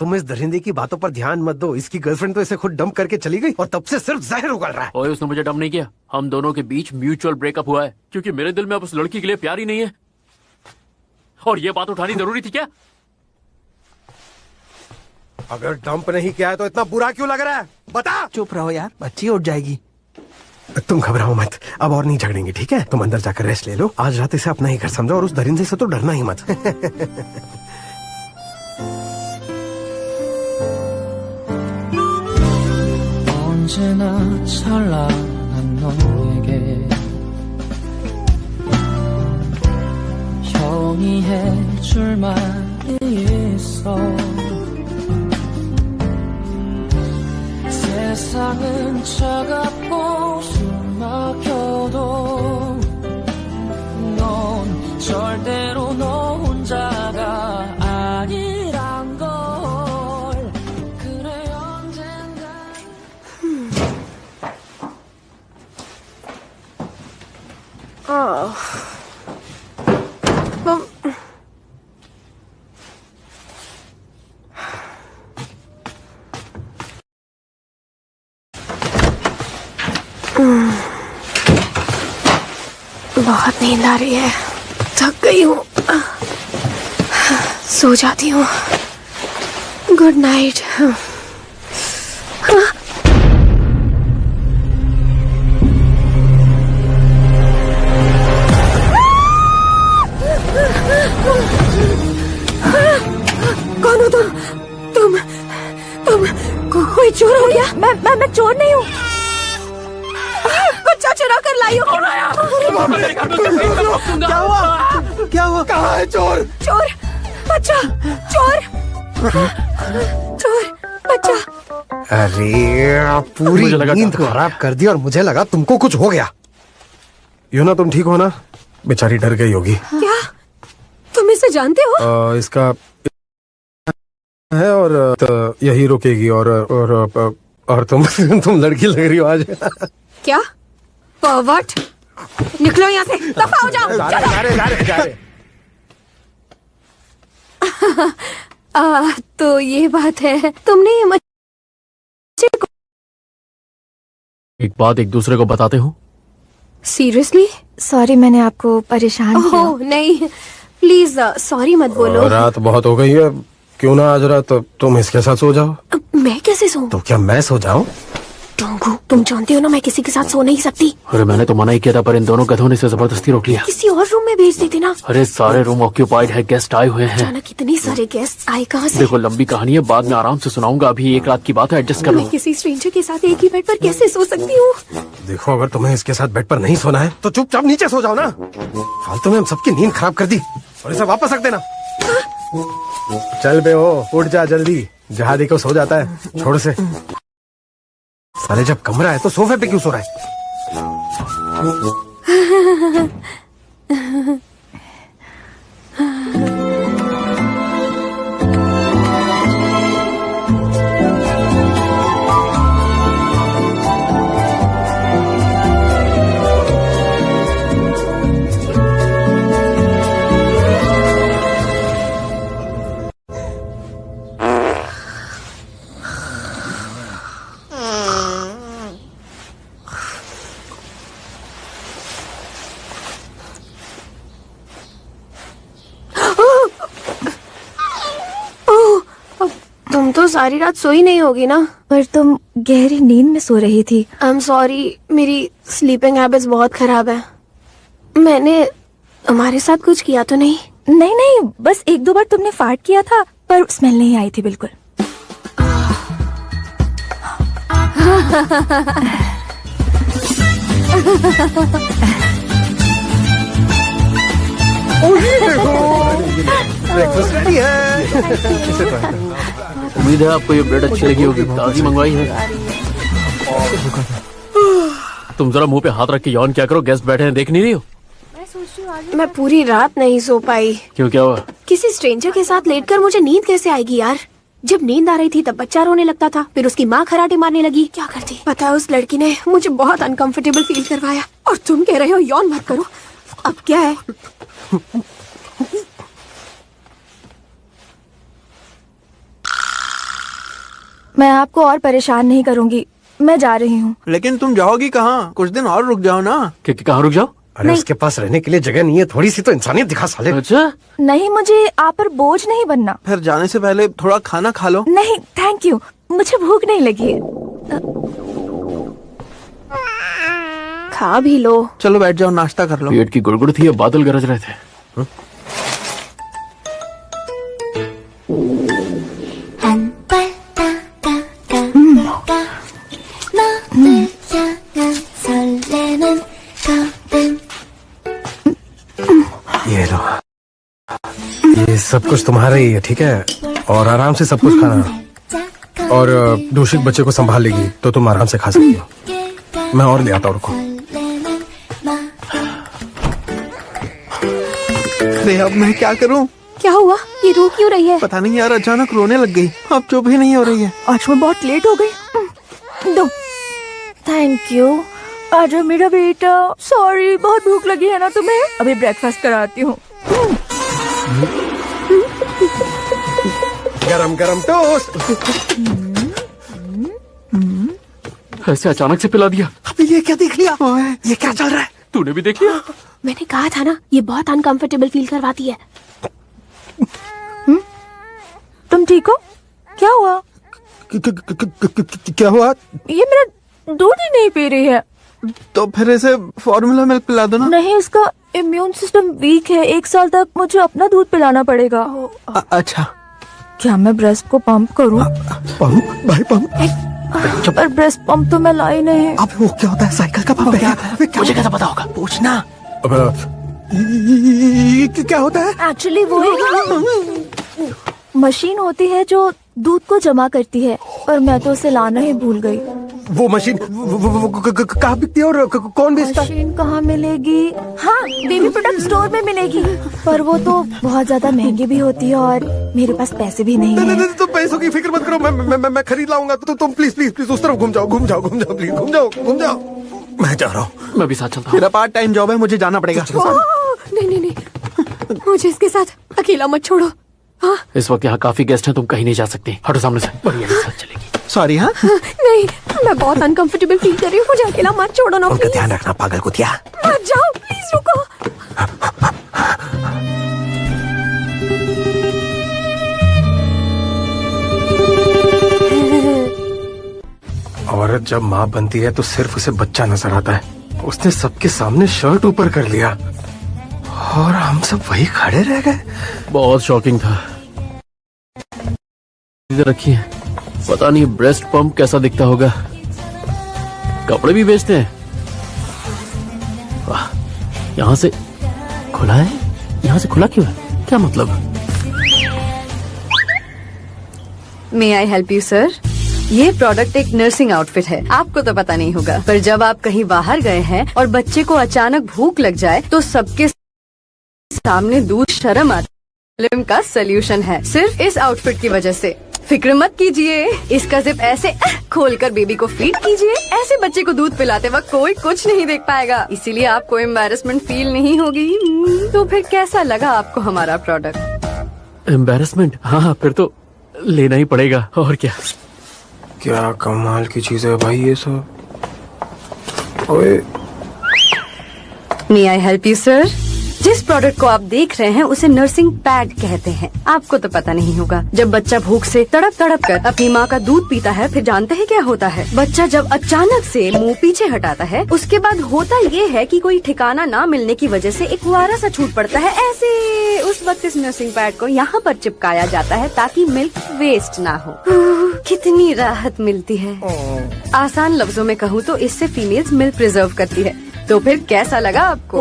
तुम इस दरिंदे की बातों पर ध्यान मत दो। इसकी गर्लफ्रेंड तो इसे खुद डंप करके चली गई और तब से सिर्फ जहर उगल रहा है। ओए, उसने मुझे डम नहीं किया। हम दोनों के बीच म्यूचुअल ब्रेकअप हुआ है क्योंकि मेरे दिल में अब उस लड़की के लिए प्यार ही नहीं है। और ये बात उठानी जरूरी थी क्या? अगर डंप नहीं किया है तो इतना बुरा क्यों लग रहा है, बता। चुप रहो यार, बच्ची उठ जाएगी। तुम घबराओ मत, अब और नहीं झगड़ेंगे, ठीक है? तुम अंदर जाकर रेस्ट ले लो। आज रात इसे अपना ही घर समझो और उस दरिंदे से तो डरना ही मत। 언제나 찬란한 너에게 형이 해줄 말이 있어. 세상은 차갑고 숨막혀도 넌 절대로 너 혼자가 아니란 걸. 그래 언젠가. बहुत नींद आ रही है, थक गई हूँ, सो जाती हूँ। Good night. कौन हो तुम? कोई चोर हो गया? मैं चोर नहीं हूँ, बच्चा चुरा कर लाई हूँ। क्या हुआ? क्या हुआ? कहाँ है चोर? चोर बच्चा, चोर बच्चा। अरे पूरी मुझे लगा नींद तुमको- खराब कर दी और मुझे लगा तुमको कुछ हो गया। यूना तुम ठीक हो ना? बेचारी डर गई होगी। क्या तुम इसे जानते हो? इसका है और तो यही रुकेगी और तुम लड़की लग रही हो आज। क्या परवर्ट, निकलो यहाँ से, दफा हो जाओ। जा रहे। तो ये बात है, तुमने मुझे एक बात एक दूसरे को बताते हो। सीरियसली? सॉरी, मैंने आपको परेशान किया। ओह नहीं, प्लीज सॉरी मत बोलो। रात बहुत हो गई है, क्यों ना आज रात तुम इसके साथ सो जाओ। मैं कैसे सोऊं? तो क्या मैं सो जाऊं? टोंगू, तुम जानते हो ना मैं किसी के साथ सो नहीं सकती। अरे मैंने तो मना ही किया था, पर इन दोनों गधों ने इसे जबरदस्ती रोक लिया। किसी और रूम में भेज देते ना। अरे सारे रूम ऑक्यूपाइड है, गेस्ट आए हुए हैं। अचानक इतने सारे गेस्ट आए कहाँ से? देखो लंबी कहानी है, बाद में आराम से सुनाऊंगा, अभी एक रात की बात है, एडजस्ट कर लो। मैं किसी स्ट्रेंजर के साथ एक ही बेड पर कैसे सो सकती हूँ? देखो अगर तुम्हें इसके साथ बेड पर नहीं सोना है तो चुपचाप नीचे सो जाओ ना। फालतू में हम सबकी नींद खराब कर दी और इसे वापस रख देना। चल बे हो, उठ जा जल्दी, जहाँ देखो सो जाता है। छोड़ से साले, जब कमरा है तो सोफे पे क्यों सो रहा है? तुम तो सारी रात सोई नहीं होगी ना? पर तुम गहरी नींद में सो रही थी। आई एम सॉरी, मेरी स्लीपिंग हैबिट्स बहुत खराब है। मैंने तुम्हारे साथ कुछ किया तो नहीं? नहीं, बस एक दो बार तुमने फार्ट किया था, पर स्मेल नहीं आई थी बिल्कुल। ब्रेकफास्ट रेडी है। उम्मीद है आपको ये ब्रेड अच्छी लगी होगी, ताजी मंगवाई है। तुम जरा मुंह पे हाथ रख के यौन क्या करो, गेस्ट बैठे हैं, देख नहीं रही हो? मैं पूरी रात नहीं सो पाई। क्यों, क्या हुआ? किसी स्ट्रेंजर के साथ लेटकर मुझे नींद कैसे आएगी यार? जब नींद आ रही थी तब बच्चा रोने लगता था, फिर उसकी माँ खराटे मारने लगी। क्या करती? पता है उस लड़की ने मुझे बहुत अनकंफर्टेबल फील करवाया, और तुम कह रहे हो यौन मत करो। अब क्या है? मैं आपको और परेशान नहीं करूंगी, मैं जा रही हूँ। लेकिन तुम जाओगी कहाँ? कुछ दिन और रुक जाओ ना। कहाँ रुक जाओ? अरे उसके पास रहने के लिए जगह नहीं है, थोड़ी सी तो इंसानियत दिखा साले। अच्छा नहीं, मुझे आप पर बोझ नहीं बनना। फिर जाने से पहले थोड़ा खाना खा लो। नहीं थैंक यू, मुझे भूख नहीं लगी है। खा भी लो। चलो बैठ जाओ, नाश्ता कर लो। पेट की गुड़गुड़ थी, अब बादल गरज रहे थे। ये लो, ये सब कुछ तुम्हारा ही है, ठीक है? और आराम से सब कुछ खाना। और दूषित बच्चे को संभाल लेगी तो तुम आराम से खा सकती हो। मैं और ले आता हूँ, रुको। अरे अब मैं क्या करूँ? क्या हुआ? ये रो क्यों रही है? पता नहीं यार, अचानक रोने लग गई। अब चुप ही नहीं हो रही है। आज मैं बहुत लेट हो गई। दो। Thank you. आजा मेरा बेटा। सॉरी, बहुत भूख लगी है ना तुम्हें? अभी ब्रेकफास्ट कराती हूँ। गरम गरम टोस्ट। ऐसे अचानक से पिला दिया। अबे ये क्या देख लिया? ये क्या चल रहा है? तूने भी देख लिया? मैंने कहा था ना, ये बहुत अनकंफर्टेबल फील करवाती है। तुम ठीक हो? क्या हुआ? क्या हुआ? ये मेरा दूध ही नहीं पी रही है। तो फिर इसे फॉर्मूला मिल्क पिला दो ना। नहीं, इसका इम्यून सिस्टम वीक है, 1 साल तक मुझे अपना दूध पिलाना पड़ेगा। अच्छा, क्या मैं ब्रेस्ट को पंप करूं? पंप? भाई पंप? पर ब्रेस्ट पंप तो मैं लाई नहीं। अब वो क्या होता है? साइकिल का पंप है? मुझे कैसे पता होगा? पूछना। क्या होता है? एक्चुअली वो एक मशीन होती है जो दूध को जमा करती है, पर मैं तो उसे लाना ही भूल गई। वो मशीन कहाँ बिकती है और कौन बेचता है? मशीन कहाँ मिलेगी? हाँ, बेबी प्रोडक्ट स्टोर में मिलेगी, पर वो तो बहुत ज्यादा महंगी भी होती है और मेरे पास पैसे भी नहीं है। तुम पैसों की फिक्र मत करो, मैं खरीद लाऊंगा। तो तुम प्लीज प्लीज प्लीज उस तरफ घूम जाओ प्लीज, घूम जाओ। मैं जा रहा हूँ। मैं भी साथ चलता हूँ। मेरा पार्ट टाइम जॉब है, मुझे जाना पड़ेगा। नहीं, मुझे इसके साथ अकेला मत छोड़ो। इस वक्त यहाँ काफी गेस्ट हैं, तुम कहीं नहीं जा सकते। हटो सामने से। बढ़िया साथ चलेगी। सॉरी। हाँ नहीं, मैं बहुत अनकंफर्टेबल फील कर रही हूँ, मुझे अकेला मत छोड़ो ना उनका प्लीज। ध्यान रखना, पागल कुतिया। मत जाओ प्लीज, रुको। औरत जब माँ बनती है तो सिर्फ उसे बच्चा नजर आता है। उसने सबके सामने शर्ट ऊपर कर लिया और हम सब वही खड़े रह गए। बहुत शॉकिंग था। इधर रखिए। पता नहीं ब्रेस्ट पंप कैसा दिखता होगा। कपड़े भी बेचते हैं। वाह, यहाँ से खुला है? यहाँ से खुला क्यों है? क्या मतलब? मे आई हेल्प यू सर? ये प्रोडक्ट एक नर्सिंग आउटफिट है। आपको तो पता नहीं होगा, पर जब आप कहीं बाहर गए हैं और बच्चे को अचानक भूख लग जाए तो सबके सामने दूध शर्म आती है। प्रॉब्लम का सोल्यूशन है सिर्फ इस आउटफिट की वजह से। फिक्र मत कीजिए, इसका जिप ऐसे खोलकर बेबी को फीड कीजिए। ऐसे बच्चे को दूध पिलाते वक्त कोई कुछ नहीं देख पाएगा, इसीलिए आपको एम्बैरेसमेंट फील नहीं होगी। तो फिर कैसा लगा आपको हमारा प्रोडक्ट? एम्बैरेसमेंट? हाँ, फिर तो लेना ही पड़ेगा। और क्या कमाल की चीज है भाई ये सब। ओए, मे आई हेल्प यू सर? जिस प्रोडक्ट को आप देख रहे हैं उसे नर्सिंग पैड कहते हैं। आपको तो पता नहीं होगा, जब बच्चा भूख से तड़प तड़प कर अपनी माँ का दूध पीता है, फिर जानते हैं क्या होता है? बच्चा जब अचानक से मुंह पीछे हटाता है, उसके बाद होता ये है कि कोई ठिकाना ना मिलने की वजह से एक फुहारा सा छूट पड़ता है ऐसे। उस वक्त इस नर्सिंग पैड को यहाँ पर चिपकाया जाता है ताकि मिल्क वेस्ट ना हो। कितनी राहत मिलती है। आसान लफ्जों में कहूँ तो इससे फीमेल्स मिल्क प्रिजर्व करती है। तो फिर कैसा लगा आपको?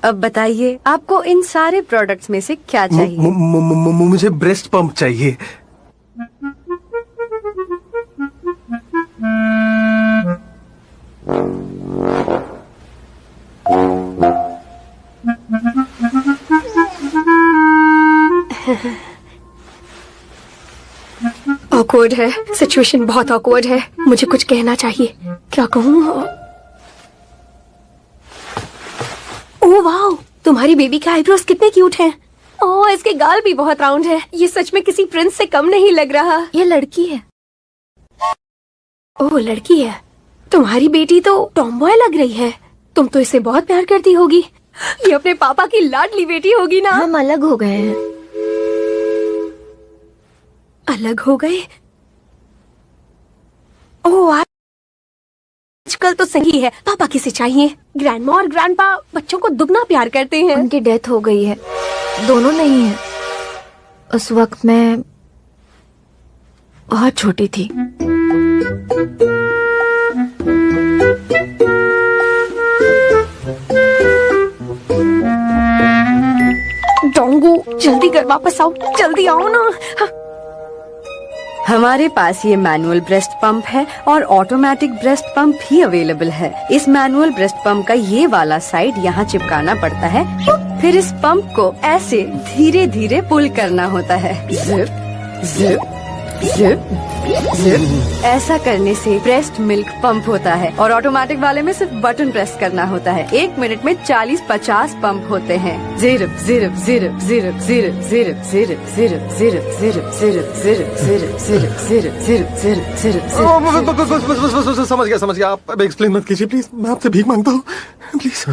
अब बताइए, आपको इन सारे प्रोडक्ट्स में से क्या चाहिए? मुझे ब्रेस्ट पंप चाहिए। ऑकवर्ड है, सिचुएशन बहुत ऑकवर्ड है। मुझे कुछ कहना चाहिए, क्या कहूँ? ओह वाओ, तुम्हारी बेबी के आईब्रोज कितने क्यूट हैं। ओह, इसके गाल भी बहुत राउंड है। ये सच में किसी प्रिंस से कम नहीं लग रहा। ये लड़की है। ओह, लड़की है। तुम्हारी बेटी तो टॉमबॉय लग रही है। तुम तो इसे बहुत प्यार करती होगी। ये अपने पापा की लाडली बेटी होगी ना। हम अलग हो गए हैं। अलग हो गए? ओह, आजकल तो सही है। पापा किसे चाहिए? ग्रैंडमा और ग्रैंडपा बच्चों को दुगना प्यार करते हैं। उनकी डेथ हो गई है। दोनों नहीं है। उस वक्त मैं बहुत छोटी थी। डोंगू, जल्दी कर, वापस आओ, जल्दी आओ ना। हमारे पास ये मैनुअल ब्रेस्ट पंप है और ऑटोमेटिक ब्रेस्ट पंप भी अवेलेबल है। इस मैनुअल ब्रेस्ट पंप का ये वाला साइड यहाँ चिपकाना पड़ता है, फिर इस पंप को ऐसे धीरे धीरे पुल करना होता है। Zip zip zip zip. ऐसा करने से ब्रेस्ट मिल्क पंप होता है और ऑटोमेटिक वाले में सिर्फ बटन प्रेस करना होता है। 1 मिनट में 40-50 पंप होते हैं। जिरप जिरप जिरप जिरप जिरप जिरप जिरप जिरप जिरप जिरप जिरप जिरप जिरप जिरप जिरप जिरप जिरप जिरप। समझ गया। आप एक्सप्लेन मत कीजिए प्लीज। मैं आपसे भीख मांगता हूँ प्लीज।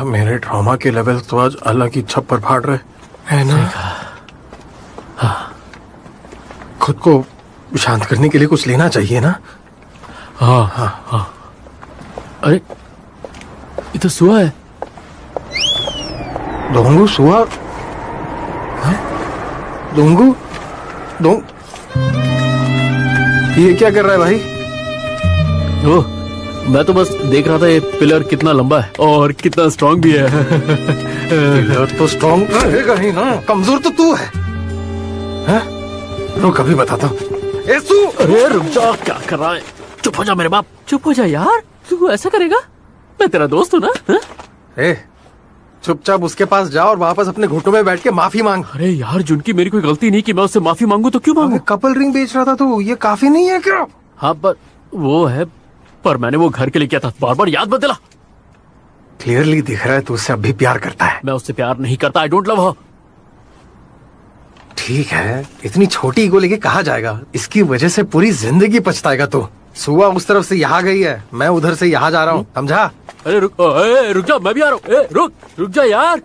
मेरे ट्रॉमा के लेवल तो आज अलग ही छप्पर फाड़ रहे है ना। खुद को शांत करने के लिए कुछ लेना चाहिए ना। हाँ। अरे, ये तो सुआ है। डोंगू, सुआ? डोंगू, ये क्या कर रहा है भाई? ओह, मैं तो बस देख रहा था ये पिलर कितना लंबा है और कितना स्ट्रांग भी है। पिलर तो स्ट्रांग रहेगा ही ना, कमजोर तो तू है। रुक, अभी बताता हूँ। अरे रुक जा, क्या कर रहा है? चुप हो जा मेरे बाप, चुप हो जा यार। तू ऐसा करेगा? मैं तेरा दोस्त हूँ ना। चुपचाप उसके पास जा और वापस अपने घुटनों में बैठ के माफी मांग। अरे यार, जिनकी मेरी कोई गलती नहीं कि मैं उससे माफी मांगू तो क्यों मांगू? कपल रिंग बेच रहा था तो ये काफी नहीं है क्या? हाँ, पर वो है, पर मैंने वो घर के लिए किया था। बार बार याद मत दिला। क्लियरली दिख रहा है तू उससे अब भी प्यार करता है। मैं उससे प्यार नहीं करता। आई डोंट लव हर। ठीक है, इतनी छोटी ईगो लेके कहा जाएगा। इसकी वजह से पूरी जिंदगी पछताएगा तू। सुआ उस तरफ से यहाँ गई है, मैं उधर से यहाँ जा रहा हूँ, समझा? अरे रुक जा, मैं भी आ रहा हूँ। रुक जा यार।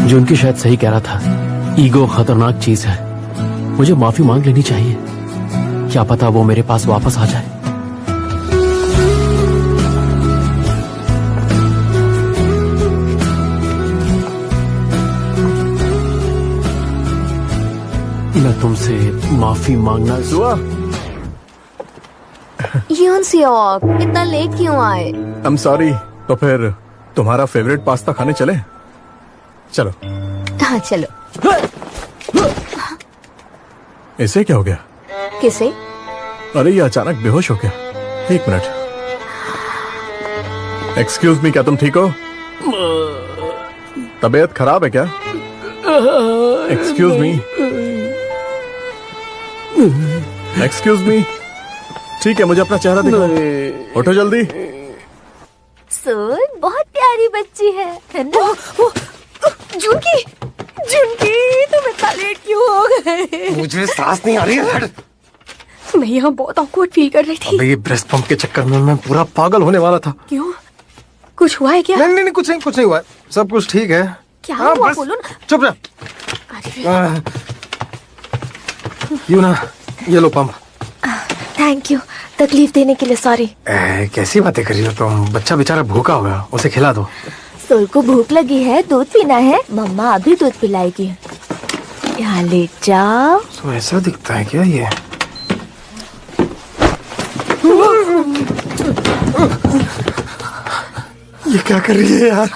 जुनकी शायद सही कह रहा था। ईगो खतरनाक चीज है। मुझे माफी मांग लेनी चाहिए। क्या पता वो मेरे पास वापस आ जाए। मैं तुमसे माफी मांगना। सुआ, इतना लेट क्यों आए? आई एम सॉरी। तो फिर तुम्हारा फेवरेट पास्ता खाने चले? चलो। हाँ चलो। इसे क्या हो गया? किसे? अरे ये अचानक बेहोश हो गया। 1 मिनट। एक्सक्यूज मी, क्या तुम ठीक हो? तबीयत खराब है क्या? Excuse me. Excuse me. ठीक है, मुझे अपना चेहरा दिखाओ। उठो जल्दी। सोल बहुत प्यारी बच्ची है ना? जुनकी, तुम इतना लेट क्यों हो गए? मुझे सांस नहीं आ रही है। मैं यहाँ बहुत ऑकवर्ड फील कर रही थी। अबे ये ब्रेस्ट पंप के चक्कर में मैं पूरा पागल होने वाला था। क्यों? कुछ हुआ है क्या? नहीं, कुछ नहीं हुआ है। सब कुछ ठीक है। क्या हुआ? बोलो ना। चुप रह। यूं ना, ये लो पंप। थैंक यू, तकलीफ देने के लिए सॉरी। कैसी बातें कर रही हो तुम? बच्चा बेचारा भूखा होगा, उसे खिला दो। सोल को भूख लगी है, दूध पीना है। मम्मा अभी दूध पिलाएगी। यहाँ लेट जाओ। तो ऐसा दिखता है क्या ये? ये क्या कर रही है यार?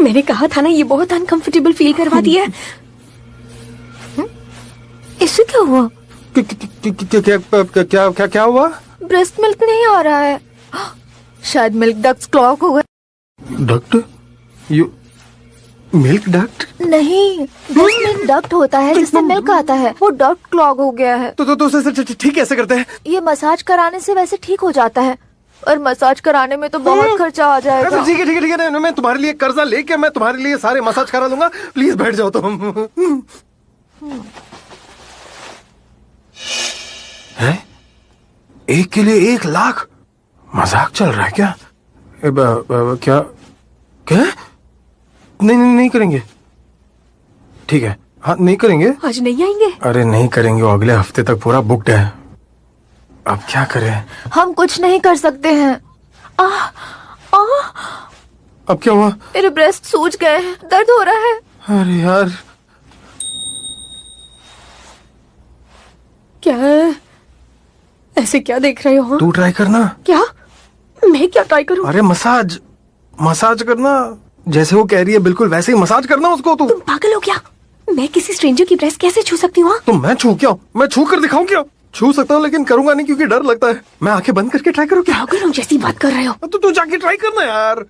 मैंने कहा था ना, ये बहुत अनकंफर्टेबल फील करवाती है। इससे क्या हुआ? क्या हुआ? ब्रेस्ट मिल्क नहीं आ रहा है, शायद मिल्क डक्ट्स क्लॉग हो गए। डक्ट? You milk duct? नहीं, ब्रेस्ट मिल्क डक्ट होता है जिससे मिल्क आता है, वो डक्ट क्लॉग हो गया है। तो उसे ठीक कैसे करते हैं? ये मसाज कराने से वैसे ठीक हो जाता है, और मसाज कराने में तो बहुत खर्चा आ जाएगा। ठीक है, मैं तुम्हारे लिए कर्जा लेके मैं तुम्हारे लिए सारे मसाज करा दूंगा। प्लीज बैठ जाओ तुम। है? एक के लिए 1 लाख? मजाक चल रहा है क्या? क्या क्या? नहीं करेंगे। ठीक है, हाँ नहीं करेंगे। आज नहीं आएंगे? अरे नहीं करेंगे, वो अगले हफ्ते तक पूरा बुक्ड है। अब क्या करें? हम कुछ नहीं कर सकते हैं। अब क्या हुआ? मेरे ब्रेस्ट सूज गए हैं, दर्द हो रहा है। अरे यार, क्या है? ऐसे क्या देख रहे हो? तू ट्राई करना। क्या? मैं क्या ट्राई करूं? अरे मसाज करना, जैसे वो कह रही है बिल्कुल वैसे ही मसाज करना उसको। तुम पागल हो क्या? मैं किसी स्ट्रेंजर की ब्रेस्ट कैसे छू सकती हूँ? तो मैं छू क्या? मैं छू कर दिखाऊं क्या? छू सकता हूँ लेकिन करूंगा नहीं क्योंकि डर लगता है। मैं आंखें बंद करके ट्राई करूँ क्या? पागल जैसी बात कर रहे हो। तो तू जाके ट्राई करना यार,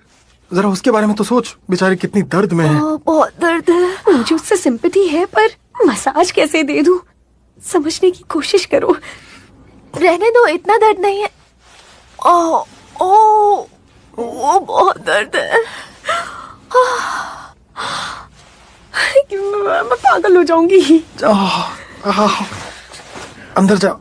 जरा उसके बारे में तो सोच, बेचारी कितनी दर्द में है। बहुत दर्द है। मुझे उससे सिंपैथी है, पर मसाज कैसे दे दूं? समझने की कोशिश करो। रहने दो, इतना दर्द नहीं है। वो बहुत दर्द है। मैं पागल हो जाऊंगी। अंदर जाओ।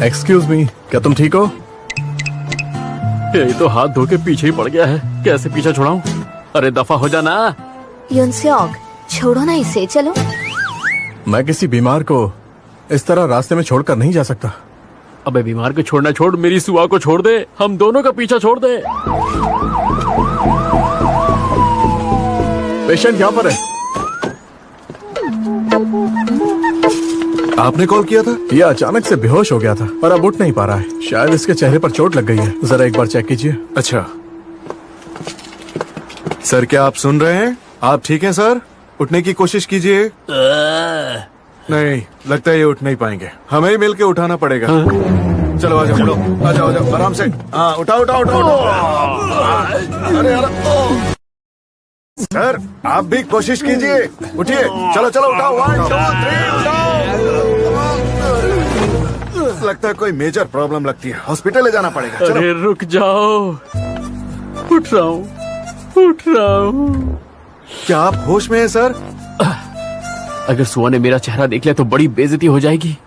एक्सक्यूज मी, क्या तुम ठीक हो? यही तो हाथ धो के पीछे ही पड़ गया है, कैसे पीछा छुड़ाऊं? अरे दफा हो जाना। युनसेओग, छोड़ो ना इसे, चलो। मैं किसी बीमार को इस तरह रास्ते में छोड़कर नहीं जा सकता। अबे बीमार को छोड़ना छोड़, मेरी सुआ को छोड़ दे, हम दोनों का पीछा छोड़ दे। पेशेंट यहाँ पर है। आपने कॉल किया था? यह अचानक से बेहोश हो गया था और अब उठ नहीं पा रहा है। शायद इसके चेहरे पर चोट लग गई है, जरा एक बार चेक कीजिए। अच्छा सर, क्या आप सुन रहे हैं? आप ठीक हैं सर? उठने की कोशिश कीजिए। नहीं, लगता है ये उठ नहीं पाएंगे, हमें ही मिलके उठाना पड़ेगा। चलो आ जाओ, आ जाओ आराम से। हाँ उठाओ। अरे सर आप भी कोशिश कीजिए, उठिए। चलो उठाओ। 1 2 3 उठाओ। लगता है कोई मेजर प्रॉब्लम लगती है, हॉस्पिटल ले जाना पड़ेगा। चलो। अरे रुक जाओ, उठ रहा हूँ। क्या आप होश में हैं सर? अगर सुआ ने मेरा चेहरा देख लिया तो बड़ी बेइज्जती हो जाएगी।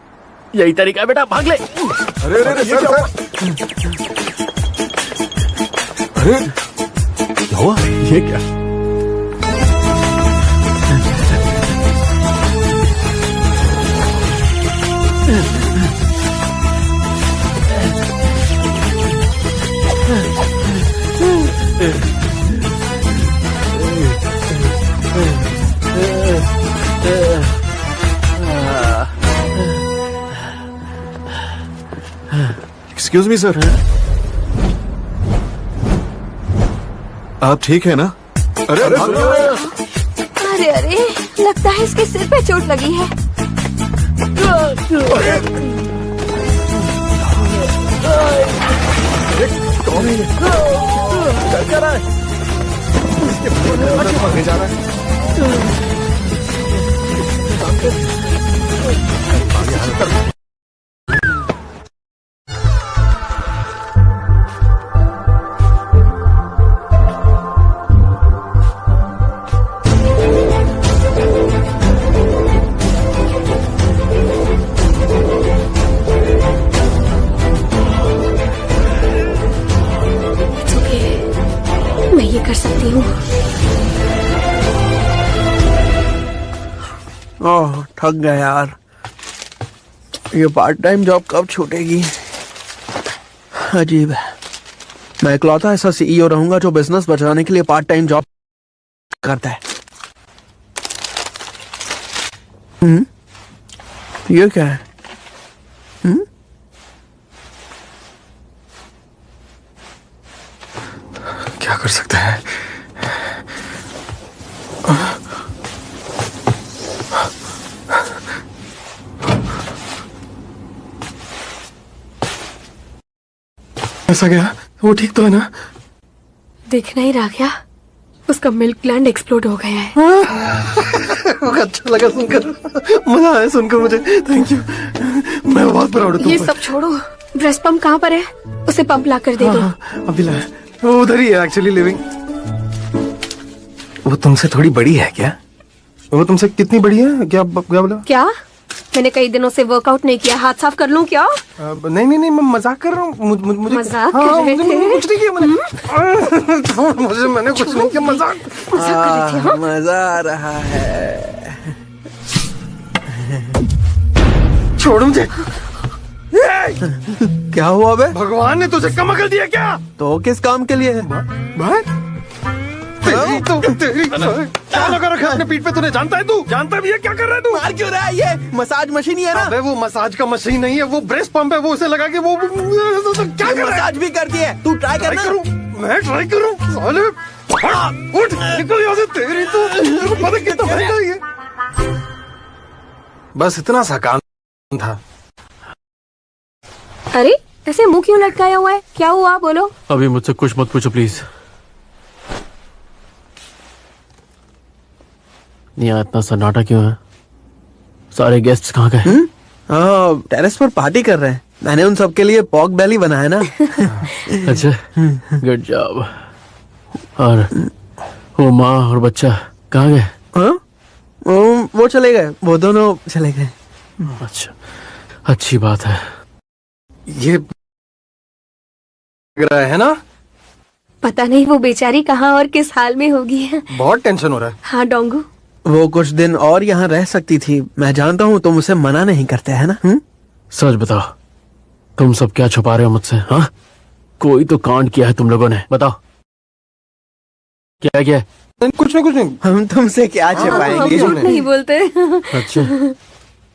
यही तरीका है बेटा, भाग ले। अरे सर। अरे क्या हुआ? ये क्या? एक्सक्यूज मी सर, आप ठीक है ना? अरे लगता है इसके सिर पे चोट लगी है। कौन है ये? क्या रहा है? इसके जा रहा है। मैं ये कर सकती हूँ। ओह थक गया यार, ये पार्ट टाइम जॉब कब छूटेगी? अजीब है, मैं इकलौता ऐसा सीईओ रहूंगा जो बिजनेस बचाने के लिए पार्ट टाइम जॉब करता है। ये क्या है? कैसा गया? वो ठीक तो है ना? देखना ही रह गया, उसका मिल्क ग्लैंड एक्सप्लोड हो गया है। अच्छा लगा सुनकर, मजा आया सुनकर मुझे। थैंक यू, मैं बहुत प्राउड हूँ। ये सब छोड़ो, ब्रेस्ट पंप कहाँ पर है? उसे पंप ला कर दे दो। अभी लाया, वो उधर ही है एक्चुअली लिविंग। वो तुमसे थोड़ी बड़ी है क्या? वो तुमसे कितनी बड़ी है? क्या बोला? क्या? मैंने कई दिनों से वर्कआउट नहीं किया, हाथ साफ कर लूं क्या? नहीं, मैं मजाक कर रहा हूँ। मुझे मजाक कर रहे थे? कुछ नहीं किया मैंने। मैंने कुछ नहीं किया, मजाक कर रहे थे। हाँ? मजा आ रहा है। छोड़ मुझे। क्या हुआ बे? भगवान ने तुझे कम अकल दिया क्या? तो किस काम के लिए है? तेरी क्या लगा रखा है अपने पीठ पे? तूने जानता है? तू जानता भी है क्या कर रहा है तू? मार क्यों रहा है? ये मसाज मशीन ही है ना? अबे वो मसाज का मशीन नहीं है, वो ब्रेस्ट पंप है। वो उसे लगा कि वो क्या कर रहा है? मसाज भी करती है। तू ट्राई करना। मैं ट्राई करूं? साले उठ, निकल यहाँ से। तेरी तो तेरे को पता कितना महंगा है ये। बस इतना सा काम था। अरे ऐसे मुंह क्यों लटकाया हुआ है? क्या हुआ बोलो? अभी मुझसे कुछ मत पूछो प्लीज। यहाँ इतना सन्नाटा क्यों है? सारे गेस्ट्स कहाँ गए? हाँ, टेरेस पर पार्टी कर रहे हैं। मैंने उन सबके लिए पॉक बेली बनाया ना। अच्छा, गुड जॉब। और वो माँ और बच्चा कहाँ गए? हाँ? वो चले गए, वो दोनों चले गए। अच्छा, अच्छी बात है। ये लग रहा है ना? पता नहीं वो बेचारी कहाँ और किस हाल में होगी। बहुत टेंशन हो रहा है। हाँ डोंगू, वो कुछ दिन और यहाँ रह सकती थी। मैं जानता हूँ तुम उसे मना नहीं करते है ना? सच बताओ, तुम सब क्या छुपा रहे हो मुझसे? हाँ, कोई तो कांड किया है तुम लोगों ने, बताओ क्या किया है? कुछ नहीं। हम तुमसे क्या हम छिपाएंगे? झूठ नहीं बोलते। अच्छा,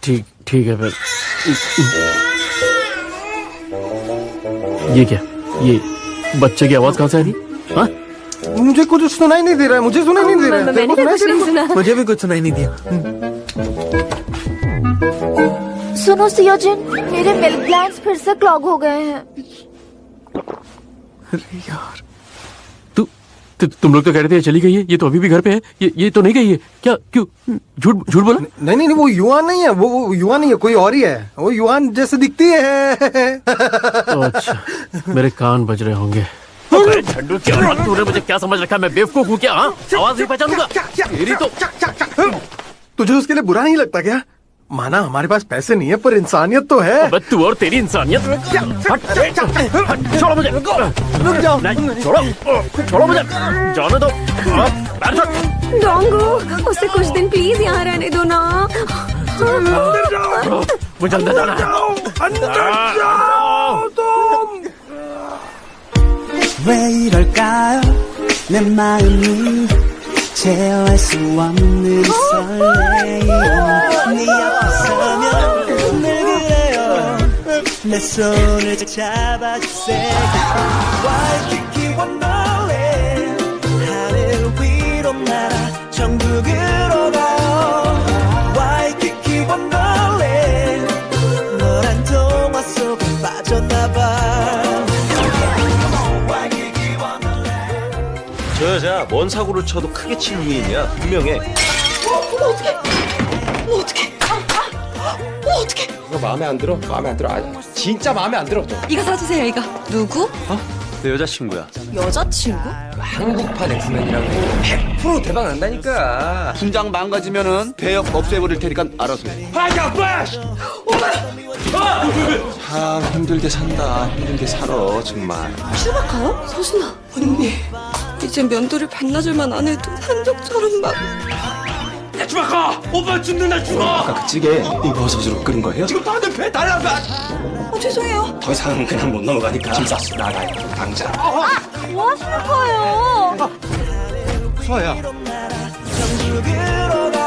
ठीक है फिर। ये क्या? ये बच्चे की आवाज कहाँ से आ रही? हाँ, मुझे कुछ सुनाई नहीं दे रहा है। मुझे सुनाई नहीं दे रहा है। मैंने भी कुछ नहीं सुना। मुझे भी कुछ सुनाई नहीं दिया। सुनो सियोजिन, मेरे मिल्क ग्लैंड्स फिर से क्लॉग हो गए हैं। अरे यार, तुम लोग तो कह रहे थे चली गई है, ये तो अभी भी घर पे है। ये तो नहीं गई है क्या? क्यों झूठ बोला? नहीं, वो युआन नहीं है। वो युआन नहीं है, कोई और ही है। वो युआन जैसे दिखती है। अच्छा, मेरे कान बज रहे होंगे। झंडू, क्या तूने मुझे क्या समझ रखा है? मैं बेवकूफ हूँ क्या? हाँ, आवाज नहीं पहचानूंगा तेरी तो। तुझे उसके लिए बुरा नहीं लगता क्या? माना हमारे पास पैसे नहीं है, पर इंसानियत तो है। अबे तू और तेरी इंसानियत। छोड़ो मुझे, रुक जाओ। नहीं, छोड़ो मुझे, जाने दो। डोंगू, उसे कुछ दिन प्लीज यहाँ रहने दो ना। मुझे अंदर जाना है। 왜 이럴까요? 내 마음이 제어할 수 없는 설레임. 네 앞에 서면 늘 그래요. 내 손을 잡아주세요. 와이키키 원더랜드 하늘 위로 날아 천국으로 가요. 와이키키 원더랜드 너란 동화 속에 빠졌나봐. 저 여자 뭔 사고를 쳐도 크게 친 유인이야. 분명해. 어떻게? 이거 마음에 안 들어? 마음에 안 들어. 진짜 마음에 안 들어. 이거 사주세요, 이거. 누구? 내 여자친구야. 여자친구? 한국판 엑스맨이라고 100% 대박 난다니까. 분장 망가지면은 배역 없애버릴 테니까 알아서 해. 참 힘들게 산다. 힘들게 살아 정말. 추박하요? 서순아 언니, 이제 면도를 반나절만 안 해도 한적처럼 막. 야 주박아! 오빠 죽는다 죽어! 아까 그 찌개 이 버섯으로 끓인 거예요? 지금 다들 배 달라가! 죄송해요. 더 이상 그냥 못 넘어가니까 짐 쌌어. 나가요. 당장. 뭐 하시는 거예요? 수아야. 천국으로 가